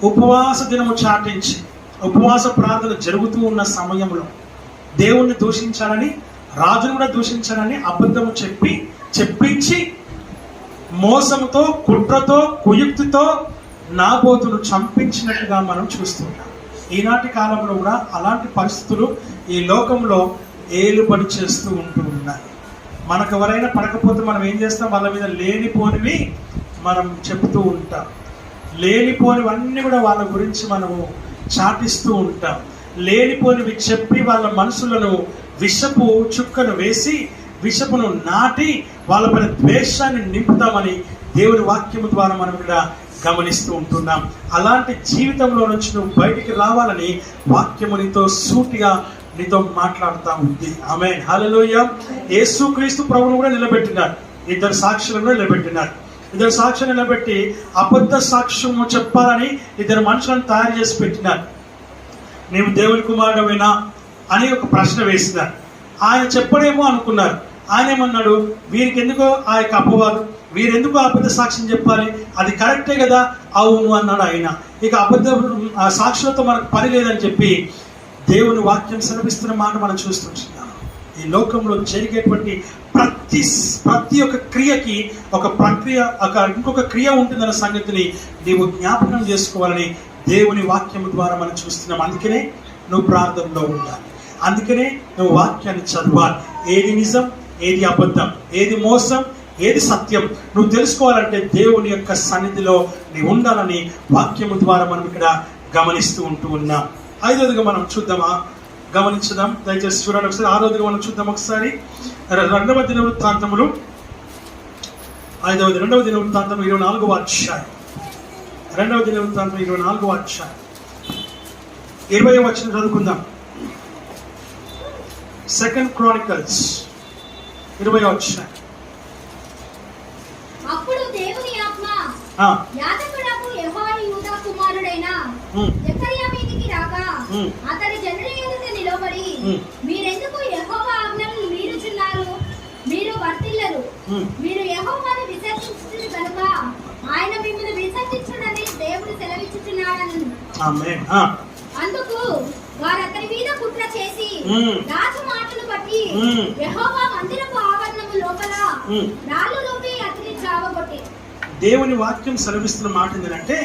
ఉపవాస దినము చాటించి ఉపవాస ప్రార్థన జరుగుతూ ఉన్న సమయంలో దేవుణ్ణి దూషించాలని రాజును కూడా దూషించాలని అబద్ధము చెప్పించి మోసముతో కుట్రతో కుయుక్తితో నాబోతును చంపించినట్టుగా మనం చూస్తున్నాం. ఈనాటి కాలంలో కూడా అలాంటి పరిస్థితులు ఈ లోకంలో ఏలుబడి చేస్తూ ఉంటూ ఉన్నాయి. మనకు ఎవరైనా పడకపోతే మనం ఏం చేస్తాం, వాళ్ళ మీద లేనిపోనివి మనం చెప్తూ ఉంటాం. లేనిపోనివన్నీ కూడా వాళ్ళ గురించి మనము చాటిస్తూ ఉంటాం. లేనిపోనివి చెప్పి వాళ్ళ మనసులను విషపు చుక్కను వేసి విషపును నాటి వాళ్ళపైన ద్వేషాన్ని నింపుతామని దేవుని వాక్యము ద్వారా మనం ఇక్కడ గమనిస్తూ ఉంటున్నాం. అలాంటి జీవితంలో నుంచి నువ్వు బయటికి రావాలని వాక్యము నీతో సూటిగా నీతో మాట్లాడుతూ ఉంది. ఆమేన్, హల్లెలూయా. యేసుక్రీస్తు ప్రభువును కూడా నిలబెట్టినారు, ఇద్దరు సాక్షులను నిలబెట్టినారు. ఇద్దరు సాక్షులు నిలబెట్టి అబద్ధ సాక్ష్యము చెప్పాలని ఇద్దరు మనుషులను తయారు చేసి పెట్టినారు. నీవు దేవుని కుమారుడవేనా అని ఒక ప్రశ్న వేసినారు. ఆయన చెప్పడేమో అనుకున్నారు. ఆయన ఏమన్నాడు, వీరికి ఎందుకో ఆ యొక్క అపవాదం, వీరెందుకు అబద్ధ సాక్ష్యం చెప్పాలి, అది కరెక్టే కదా, అవును అన్నాడు ఆయన. ఇక అబద్ధ సాక్షులతో మనకు పని లేదని చెప్పి దేవుని వాక్యం సెలవిస్తున్న మాట మనం చూస్తున్నాం. ఈ లోకంలో జరిగేటువంటి ప్రతి ఒక్క క్రియకి ఒక ప్రక్రియ, ఇంకొక క్రియ ఉంటుందన్న సంగతిని నీవు జ్ఞాపకం చేసుకోవాలని దేవుని వాక్యం ద్వారా మనం చూస్తున్నాం. అందుకనే నువ్వు ప్రార్థనలో ఉండాలి, అందుకనే నువ్వు వాక్యాన్ని చదవాలి. ఏది నిజం, ఏది అబద్ధం, ఏది మోసం, ఏది సత్యం నువ్వు తెలుసుకోవాలంటే దేవుని యొక్క సన్నిధిలో నీవు ఉండాలని వాక్యము ద్వారా మనం ఇక్కడ గమనిస్తూ ఉంటూ ఉన్నాం. 5వదిగా మనం చూద్దామా, గమనించుదాం, దయచేసి చూడండి ఒకసారి. 6వదిగా మనం చూద్దాం ఒకసారి. 2వ దినవృత్తాంతములు 5వది 2వ దినవృత్తాంతం 24వ అధ్యాయం. 2వ దినవృత్తాంతం 24వ అధ్యాయం 20వ వచనం చదువుకుందాం. 2 Chronicles 20వ అధ్యాయం. అప్పుడు దేవుని ఆత్మ యాజకుడకు యెహోయాదా కుమారుడైన జకర్యా మీదికి రాగా అతని జనుల ఎదుట నిలబడి, మీరెందుకు యెహోవా ఆజ్ఞలను మీరుచున్నారు, మీరు వర్తిల్లరు, మీరు యెహోవాను విసర్జించుచున్నారు కనుక ఆయన మిమ్మల్ని విసర్జించునని దేవుడు సెలవిచ్చుచున్నాడని. ఆమేన్. అందుకు వారు అతని మీద కుట్ర చేసి రాజు మాటను బట్టి యెహోవా మందిరపు ఆవరణము లోపల రాళ్ళు రూపి అతని చావగొట్టి. దేవుని వాక్యం సెలవిస్తున్న మాట ఏంటంటే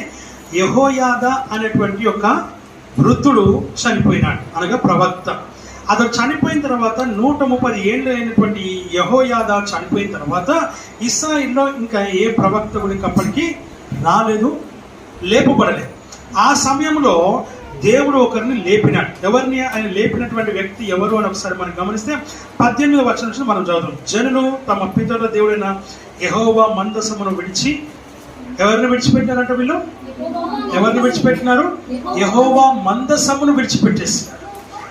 యెహోయాదా అనేటువంటి ఒక వృద్ధుడు చనిపోయినాడు, అనగా ప్రవక్త. అతను చనిపోయిన తర్వాత 130 ఏళ్ళు అయినటువంటి యెహోయాదా చనిపోయిన తర్వాత ఇశ్రాయేలులో ఇంకా ఏ ప్రవక్త కూడా ఇంకప్పటికీ రాలేదు, లేపబడలేదు. ఆ సమయంలో దేవుడు ఒకరిని లేపినాడు. ఎవరిని ఆయన లేపినటువంటి వ్యక్తి ఎవరు అని ఒకసారి మనం గమనిస్తే 18వ వచనం నుంచి మనం చదువుతాం. జనులు తమ పితరుల దేవుడైన యెహోవా మందసమును విడిచి, ఎవరిని విడిచిపెట్టారంట వీళ్ళు? ఎవరిని విడిచిపెట్టినారు? యెహోవా మందసమును విడిచిపెట్టేసినారు,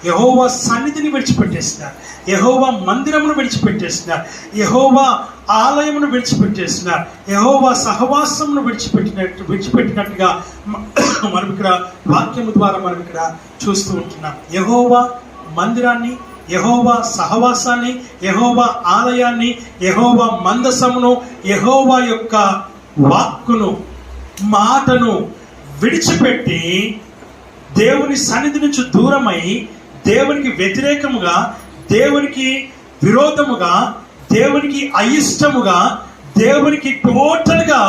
యెహోవా సన్నిధిని విడిచిపెట్టేసినారు, యెహోవా మందిరమును విడిచిపెట్టేసినారు, యెహోవా ఆలయమును విడిచిపెట్టేసినారు, యెహోవా సహవాసమును విడిచిపెట్టినట్టుగా మనం ఇక్కడ వాక్యము ద్వారా మనం ఇక్కడ చూస్తూ ఉంటున్నాం. యెహోవా మందిరాన్ని, యెహోవా సహవాసాన్ని, యెహోవా ఆలయాన్ని, యెహోవా మందసమును, యెహోవా యొక్క వాక్కును, మాటను విడిచిపెట్టి దేవుని సన్నిధి నుంచి దూరమై దేవునికి వ్యతిరేకముగా, దేవునికి విరోధముగా, దేవునికి అయిష్టముగా, దేవునికి టోటల్గా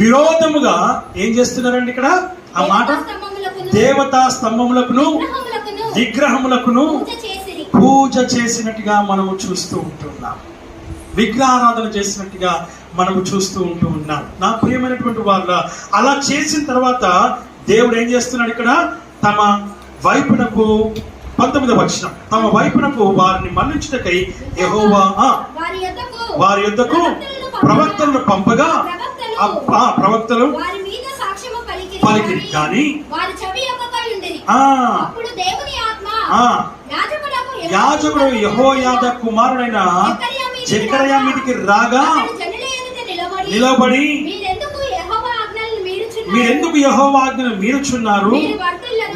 విరోధముగా ఏం చేస్తున్నారండి ఇక్కడ? ఆ మాట దేవతా స్తంభములకును విగ్రహములకును పూజ చేసినట్టుగా మనము చూస్తూ ఉంటున్నాం, విగ్రహారాధన చేసినట్టుగా మనము చూస్తూ ఉంటూ ఉన్నాం. నా ప్రియమైనటువంటి వాళ్ళ అలా చేసిన తర్వాత దేవుడు ఏం చేస్తున్నాడు ఇక్కడ? తమ వైపునకు 19వ వచనం, తమ వైపునకు వారిని మళ్లించుటకై యెహోవా వారి యొద్దకు ప్రవక్తలను పంపగా ప్రవక్తలు పలికిరి కానీ యాజకుడు యెహోయాదా కుమారుడైన జెకర్యా మీదికి రాగా నిలబడి, మీరెందుకు యెహోవా ఆజ్ఞను మీరుచున్నారు?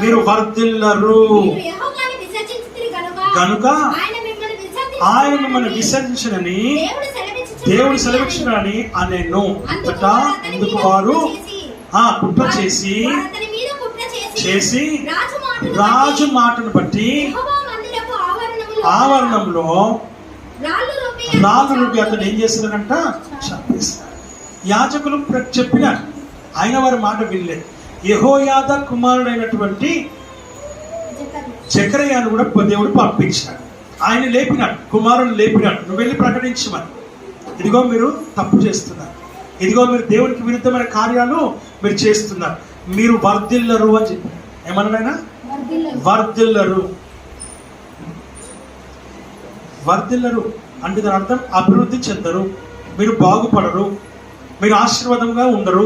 మీరు వర్ధిల్లరు కనుక ఆయన మిమ్మల్ని విసర్జించనని దేవుడు సెలవించనని అనేను. అంతటా ఎందుకు వారు కుట్ర చేసి రాజు మాటను బట్టి ఆవరణంలో రాళ్ళు రుబ్బి అతను ఏం చేస్తారంట? చంపేస్తారు. యాజకులు చెప్పినారు, ఆయన వారి మాట వినలేదు. యెహోయాదా కుమారుడైనటువంటి జెకర్యాను కూడా దేవుడు పంపించాడు. ఆయన లేపినాడు, కుమారుని లేపినాడు, నువ్వు వెళ్ళి ప్రకటించమని. ఇదిగో మీరు తప్పు చేస్తున్నారు, ఇదిగో మీరు దేవునికి విరుద్ధమైన కార్యాలు మీరు చేస్తున్నారు, మీరు వర్ధిల్లరు అని చెప్పారు. ఏమన్నాడు? వర్ధిల్లరు. వర్ధిల్లరు అంటే దాని అర్థం అభివృద్ధి చెందరు, మీరు బాగుపడరు, మీరు ఆశీర్వాదంగా ఉండరు,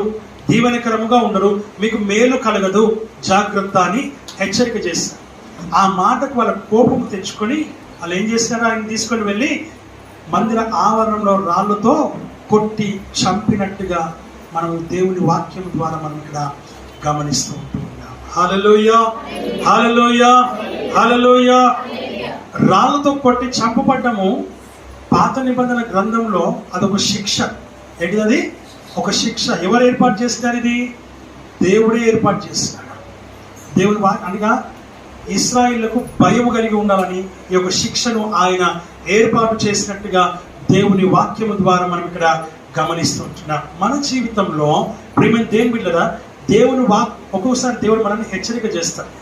దీవెనకరముగా ఉండరు, మీకు మేలు కలగదు, జాగ్రత్త అని హెచ్చరిక చేస్తారు. ఆ మాటకు వాళ్ళ కోపం తెచ్చుకొని వాళ్ళు ఏం చేశారు? ఆయన తీసుకొని వెళ్ళి మందిర ఆవరణంలో రాళ్ళతో కొట్టి చంపినట్టుగా మనం దేవుని వాక్యం ద్వారా మనం ఇక్కడ గమనిస్తూ ఉంటున్నాం. హల్లెలూయా, హల్లెలూయా, హల్లెలూయా. రాళ్ళతో కొట్టి చంపబడ్డము పాత నిబంధన గ్రంథంలో అదొక శిక్ష. ఏంటిది? ఒక శిక్ష. ఎవరు ఏర్పాటు చేసినారు? ఇది దేవుడే ఏర్పాటు చేసినాడు. దేవుని అనగా ఇశ్రాయేలుకు భయం కలిగి ఉండాలని ఈ యొక్క శిక్షను ఆయన ఏర్పాటు చేసినట్టుగా దేవుని వాక్యము ద్వారా మనం ఇక్కడ గమనిస్తుంటున్నాం. మన జీవితంలో ప్రియమైన దేవుని బిడ్డలారా, దేవుని ఒక్కొక్కసారి దేవుడు మనల్ని హెచ్చరిక చేస్తాడు.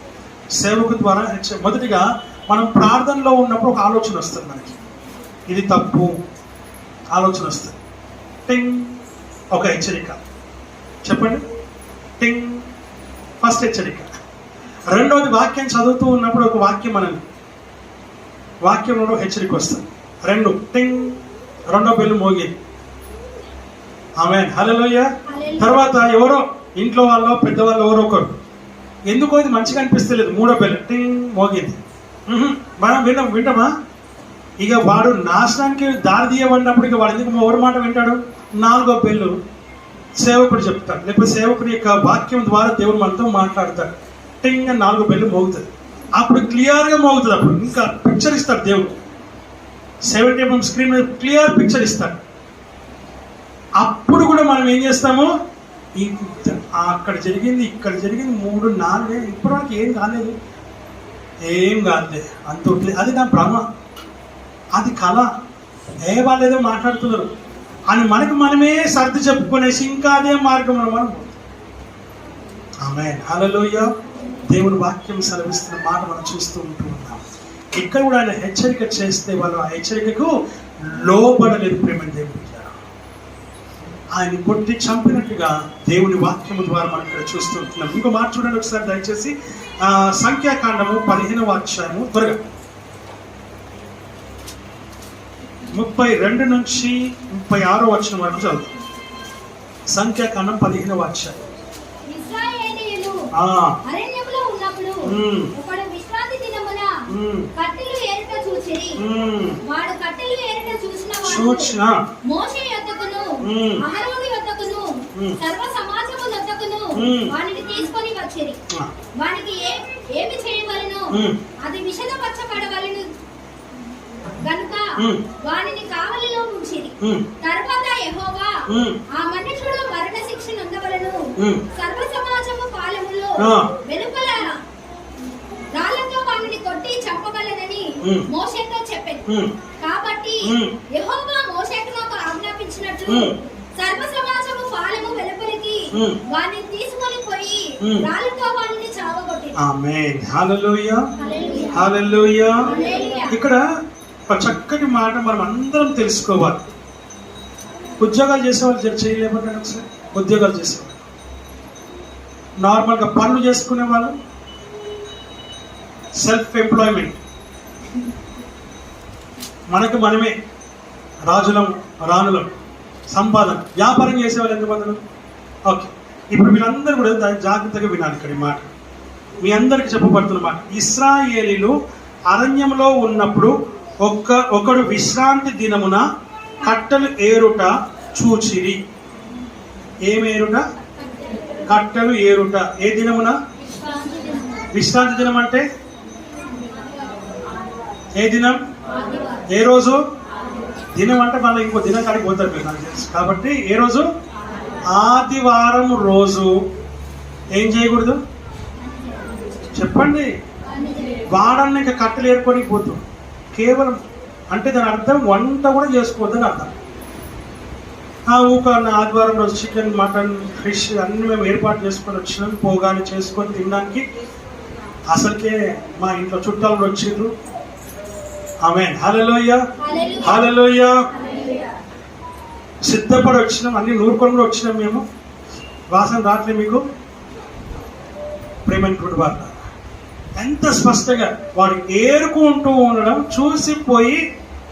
సేవకు ద్వారా మొదటిగా మనం ప్రార్థనలో ఉన్నప్పుడు ఒక ఆలోచన వస్తుంది మనకి, ఇది తప్పు ఆలోచన వస్తుంది. టింగ్, ఒక హెచ్చరిక. చెప్పండి, టింగ్, ఫస్ట్ హెచ్చరిక. రెండోది వాక్యం చదువుతూ ఉన్నప్పుడు ఒక వాక్యంలో హెచ్చరిక వస్తుంది. రెండు, టింగ్, రెండో బెల్లు మోగేది. ఆమేన్, హల్లెలూయా. తర్వాత ఎవరో ఇంట్లో వాళ్ళు పెద్దవాళ్ళు ఎవరో ఒకరు, ఎందుకో ఇది మంచిగా అనిపిస్తలేదు, మూడో బెల్లు టింగ్ మోగేది. మనం వింటామా? ఇక వాడు నాశనానికి దారి తీయబడినప్పుడు ఇక వాడు ఎందుకు ఎవరి మాట వింటాడు? నాలుగో బెల్లు సేవకుడు చెప్తాడు, లేకపోతే సేవకుడి యొక్క వాక్యం ద్వారా దేవుడు మనతో మాట్లాడతాడు. టింగ్ అని నాలుగో బెల్లు మోగుతుంది. అప్పుడు క్లియర్గా మోగుతుంది. అప్పుడు ఇంకా పిక్చర్ ఇస్తాడు దేవుడు. 70 mm స్క్రీన్ మీద క్లియర్ పిక్చర్ ఇస్తాడు. అప్పుడు కూడా మనం ఏం చేస్తాము? అక్కడ జరిగింది, ఇక్కడ జరిగింది, 3, 4 ఇప్పటివరకు ఏం కాలేదు, అంత అది నా భ్రమ, అది కళ, వాళ్ళేదో మాట్లాడుతున్నారు, అని మనకు మనమే సర్ది చెప్పుకునేసి ఇంకా అదే మార్గంలో మనం. ఆమేన్, హల్లెలూయా. దేవుని వాక్యం సెలవిస్తున్న మాట మనం చూస్తూ ఉంటూ ఉన్నాం. ఇక్కడ కూడా ఆయన హెచ్చరిక చేస్తే వాళ్ళు ఆ హెచ్చరికకు లోబడలేదు. ప్రేమ దేవుడు ఆయన కొట్టి చంపినట్టుగా దేవుని వాక్యము ద్వారా మనం ఇక్కడ చూస్తూ ఉంటున్నాం. ఇంకో మాట చూడండి ఒకసారి దయచేసి. సంఖ్యాకాండము 15వ అధ్యాయము త్వరగా 32 నుంచి 36 వచనం వరకు చదువుతాం. సంఖ్యాకాండం 15వ అధ్యాయం. ఇశ్రాయేలీయులు ఆ అరణ్యములో ఉన్నప్పుడు ఒకడు విశ్రాంతి దినమున కట్టెలు ఏరుట చూచిరి. వాడు కట్టెలు ఏరుట చూసిన మోషే యొద్దకును అహరోను యొద్దకును సర్వ సమాజము యొద్దకును వానిని తీసుకొని వచ్చిరి. వానికి ఏమి చేయవలెను అది విషదపరచబడవలెను గనుక వానిని కావలిలో ఉంచిరి. తర్వాత యెహోవా ఆ మనుషుడు మరణ శిక్ష నొందవలెను, సర్వ సమాజము పాలెములో వెలుపల రాళ్లతో వానిని కొట్టి చంపవలెనని మోషేతో చెప్పెను. కాబట్టి యెహోవా మోషేకు ఆజ్ఞాపించినట్లు సర్వ సమాజము పాలెము వెలుపలికి వానిని తీసుకొని పోయి రాళ్లతో వానిని చావగొట్టిరి. ఆమేన్, హల్లెలూయా, హల్లెలూయా. ఇక్కడ ఒక చక్కటి మాట మనం అందరం తెలుసుకోవాలి. ఉద్యోగాలు చేసేవాళ్ళు చేయలేకపోతారు. ఒకసారి ఉద్యోగాలు చేసేవాళ్ళు, నార్మల్గా పనులు చేసుకునే వాళ్ళు, సెల్ఫ్ ఎంప్లాయ్మెంట్, మనకు మనమే రాజులం రాణులం, సంపాదన, వ్యాపారం చేసేవాళ్ళు ఎంతమంది? ఓకే, ఇప్పుడు మీరందరూ కూడా జాగ్రత్తగా వినాలి. ఇక్కడ మాట మీ అందరికి చెప్పబడుతున్న మాట. ఇశ్రాయేలీలు అరణ్యంలో ఉన్నప్పుడు ఒకడు విశ్రాంతి దినమున కట్టెలు ఏరుట చూచిరి. ఏమేరుట? కట్టెలు ఏరుట. ఏ దినమున? విశ్రాంతి దినం అంటే ఏ దినం? ఏ రోజు? దినం అంటే మళ్ళీ ఇంకో దినం కాడికి పోతారు మీరు, నాకు తెలుసు. కాబట్టి ఏ రోజు? ఆదివారం రోజు. ఏం చేయకూడదు చెప్పండి? వాడాన్ని ఇంకా కట్టెలు ఏరుకొని పోతాం కేవలం. అంటే దాని అర్థం వంట కూడా చేసుకోవద్దని అర్థం. ఊక ఆదివారం రోజు చికెన్, మటన్, ఫిష్ అన్ని మేము ఏర్పాటు చేసుకొని వచ్చినాం, పోగాని చేసుకొని తినడానికి. అసలుకే మా ఇంట్లో చుట్టాలు కూడా వచ్చిండ్రు. ఆమేన్, హల్లెలూయా, హల్లెలూయా. సిద్ధపడి వచ్చినాం, అన్ని నూరుకొని కూడా వచ్చినాం మేము. వాసన రావట్లేదు మీకు? ప్రేమని కుటుంబాల ఎంత స్పష్టంగా వాడు ఏరుకుంటూ ఉండడం చూసిపోయి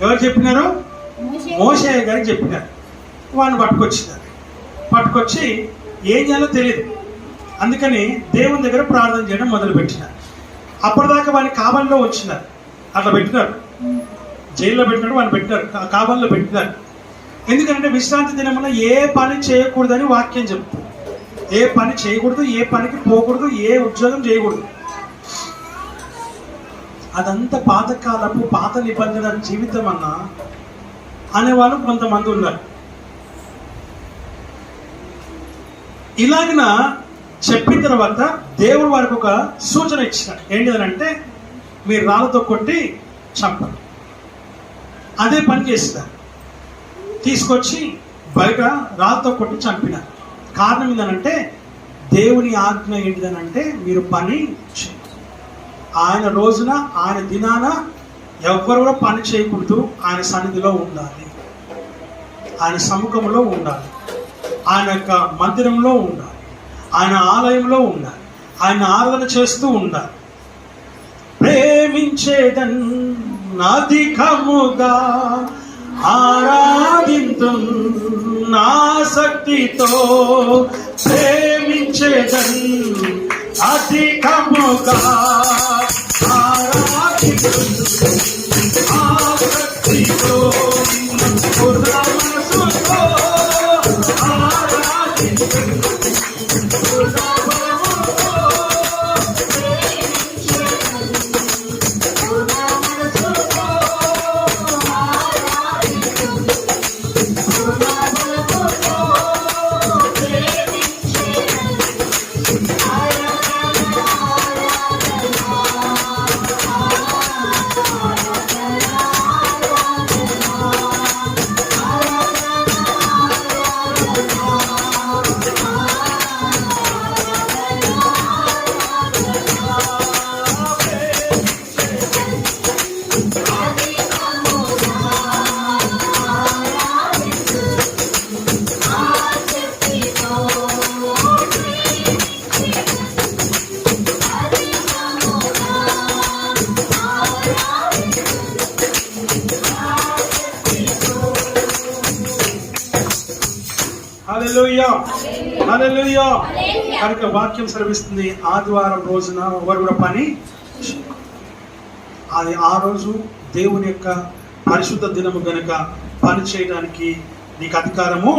ఎవరు చెప్పినారు? మోషే గారికి చెప్పినారు. వాడిని పట్టుకొచ్చినారు. పట్టుకొచ్చి ఏం చేయాలో తెలియదు, అందుకని దేవుని దగ్గర ప్రార్థన చేయడం మొదలు పెట్టినారు. అప్పటిదాకా వాడిని కావల్లో వచ్చినారు, అట్లా పెట్టినారు, జైల్లో పెట్టినారు, వాడిని పెట్టినారు, కావల్లో పెట్టినారు. ఎందుకంటే విశ్రాంతి దినమున ఏ పని చేయకూడదని వాక్యం చెప్తుంది. ఏ పని చేయకూడదు, ఏ పనికి పోకూడదు, ఏ ఉద్యోగం చేయకూడదు. అదంతా పాతకాలపు పాత నిబంధన జీవితం అనేవాళ్ళు కొంతమంది ఉన్నారు. ఇలాగిన చెప్పిన తర్వాత దేవుడు వారికి ఒక సూచన ఇచ్చినాడు. ఏంటిదనంటే మీరు రాళ్ళతో కొట్టి చంపండి. అదే పని చేస్తారు. తీసుకొచ్చి బయట రాళ్ళతో కొట్టి చంపినారు. కారణం ఏంటంటే దేవుని ఆజ్ఞ ఏంటిదనంటే మీరు పని చేయండి. ఆయన రోజున, ఆయన దినాన ఎవ్వరు కూడా పని చేయకూడదు. ఆయన సన్నిధిలో ఉండాలి, ఆయన సముఖంలో ఉండాలి, ఆయన యొక్క మందిరంలో ఉండాలి, ఆయన ఆలయంలో ఉండాలి, ఆయన ఆరాధన చేస్తూ ఉండాలి. ప్రేమించేదన్ అధికముగా ఆరాధింతుం ఆసక్తితో, ప్రేమించేదన్ అధికముగా ఆరాధింతుం ఆసక్తితో, మనసుతో ఆరాధింతుం హల్లెలూయా, హల్లెలూయా. హల్లెలూయా. కనుక వాక్యం సెలవిస్తుంది, ఆదివారం రోజున ఎవరు కూడా పని చేయకూడదు. అది ఆ రోజు దేవుని యొక్క పరిశుద్ధ దినము గనుక పని చేయడానికి నీకు అధికారము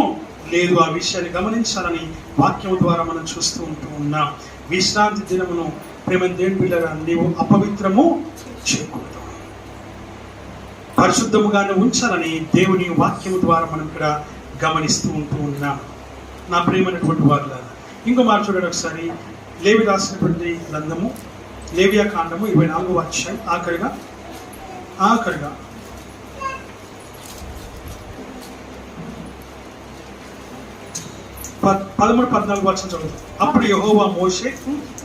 లేదు. ఆ విషయాన్ని గమనించాలని వాక్యం ద్వారా మనం చూస్తూ ఉన్నాం. విశ్రాంతి దినమును ప్రేమ దేవుని బిడ్డగా నీవు అపవిత్రము చేయకూడదు, పరిశుద్ధముగానే ఉంచాలని దేవుని వాక్యము ద్వారా మనం ఇక్కడ గమనిస్తూ ఉన్నాం. నా ప్రియమైనటువంటి వారు ఇంకో మాట చూడండి ఒకసారి. లేవి రాసినటువంటి గ్రంథము లేవియా కాండము 24వ అధ్యాయం ఆఖరిగా 13-14 వచనం చదువుతాం. అప్పుడు యెహోవా మోషే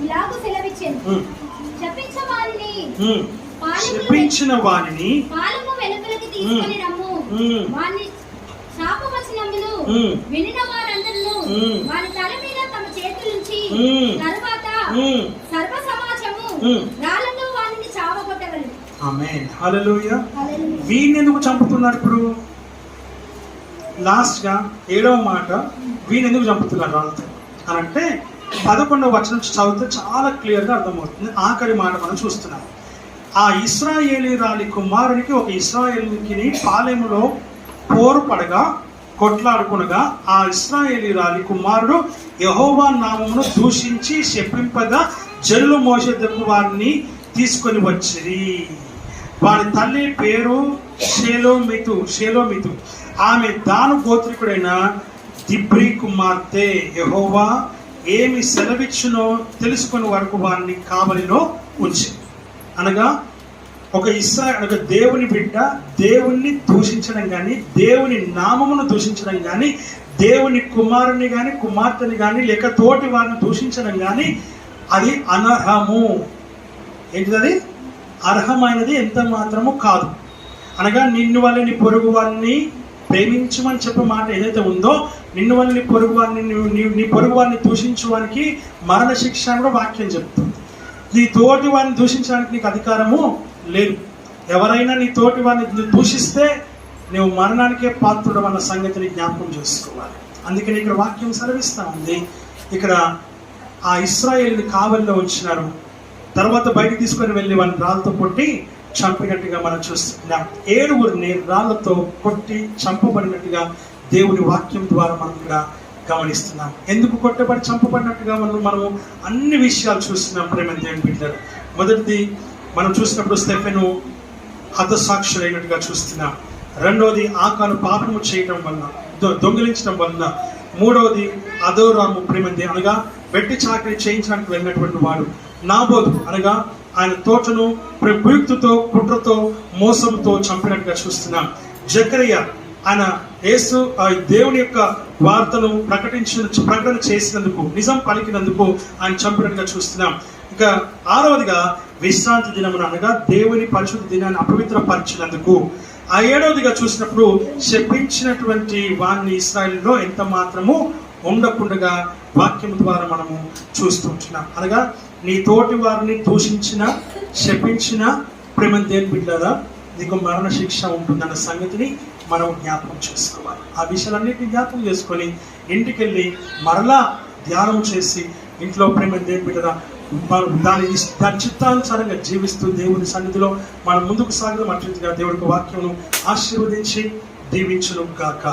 ఇలాగూ సెలవిచ్చెను, శపించిన వానిని పాలము వెలుపలికి తీసుకొని రమ్ము. వాని శాపవచనములు వినిన వారందరూ వాని తల మీద తమ చేతులుంచి తరువాత సర్వ సమాజము రాళ్ళతో వానిని చావగొట్టవలెను. ఆమేన్, హల్లెలూయా. వీరిని ఎందుకు చంపుతున్నారు ఇప్పుడు? లాస్ట్ గా 7వ మాట, వీరిని ఎందుకు చంపుతున్నారు రాళ్ళతో అని అంటే 11వ వచనం చదివితే చాలా క్లియర్ గా అర్థమవుతుంది. ఆఖరి మాట మనం చూస్తున్నాం. ఆ ఇశ్రాయేలీరాలి కుమారునికి ఒక ఇశ్రాయేలుకి పాలెములో పోరు పడగా కొట్లాడుకునగా ఆ ఇశ్రాయేలీరాలి కుమారుడు యెహోవా నామమును దూషించి శపింపగా జనులు మోషే దగ్గరకు వారిని తీసుకొని వచ్చిరి. వారి తల్లి పేరు షేలోమితు. ఆమె దాను గోత్రికుడైన దిబ్రీ కుమార్తె. యెహోవా ఏమి సెలవిచ్చునో తెలుసుకుని వరకు వారిని కావలిలో ఉంచి. అనగా ఒక దేవుని బిడ్డ దేవుణ్ణి దూషించడం కానీ, దేవుని నామమును దూషించడం కానీ, దేవుని కుమారుని కానీ కుమార్తెని కానీ లేక తోటి వారిని దూషించడం కానీ అది అనర్హము. ఏంటిది? అర్హమైనది ఎంత మాత్రము కాదు. అనగా నిన్ను వల్ల నీ పొరుగు వారిని ప్రేమించమని చెప్పే మాట ఏదైతే ఉందో, నిన్ను వల్ల నీ పొరుగు వారిని నీ పొరుగు వారిని దూషించడానికి మరణ శిక్ష అని కూడా వాక్యం చెప్తుంది. నీ తోటి వారిని దూషించడానికి నీకు అధికారము లేదు. ఎవరైనా నీ తోటి వారిని దూషిస్తే నువ్వు మరణానికే పాత్రుడు అన్న సంగతిని జ్ఞాపకం చేసుకోవాలి. అందుకని ఇక్కడ వాక్యం సెలవిస్తా ఉంది. ఇక్కడ ఆ ఇశ్రాయేలుని కావలిలో ఉంచినారు. తర్వాత బయటికి తీసుకొని వెళ్ళి వారిని రాళ్ళతో కొట్టి చంపినట్టుగా మనం చూస్తున్నాం. 7 రాళ్లతో కొట్టి చంపబడినట్టుగా దేవుని వాక్యం ద్వారా మనం ఇక్కడ గమనిస్తున్నాం. ఎందుకు కొట్టబడి చంపబడినట్టుగా మనము అన్ని విషయాలు చూస్తున్నాం ప్రేమ దేవుని బిడ్డలు. మొదటిది మనం చూసినప్పుడు స్టెఫెను హతసాక్షులైనట్టుగా చూస్తున్నాం. రెండవది ఆకాను పాపము చేయటం వలన, దొంగిలించడం వలన. మూడవది అదోరాము ప్రేమంది అనగా వెట్టి చాకరీ చేయించడానికి వెళ్ళినటువంటి వాడు. నాబోతు అనగా ఆయన తోటను ఉపయుక్తతో కుట్రతో మోసంతో చంపినట్టుగా చూస్తున్నాం. జకరియా ఆయన యేసు దేవుని యొక్క వార్తను ప్రకటన చేసినందుకు, నిజం పలికినందుకు ఆయన చంపినట్టుగా చూస్తున్నాం. ఇక 6వదిగా విశ్రాంతి దినమున అనగా దేవుని పరిశుద్ధ దినాన్ని అపవిత్రపరిచినందుకు. ఆ 7వదిగా చూసినప్పుడు శపించినటువంటి వారిని ఇశ్రాయేలులో ఎంత మాత్రము ఉండకుండా వాక్యం ద్వారా మనము చూస్తుంటున్నాం. అనగా నీ తోటి వారిని దూషించిన శపించిన ప్రేమ దేవుని బిడ్డలారా నీకు మరణ శిక్ష ఉంటుందన్న సంగతిని మనం జ్ఞాపకం చేసుకోవాలి. ఆ విషయాలన్నింటినీ జ్ఞాపకం చేసుకొని ఇంటికి వెళ్ళి మరలా ధ్యానం చేసి ఇంట్లో ప్రేమ దేవుని బిడ్డరా దాని చిత్తానుసారంగా జీవిస్తూ దేవుని సన్నిధిలో మనం ముందుకు సాగడం అట్లా దేవుడికి వాక్యమును ఆశీర్వదించి దీవించును గాక.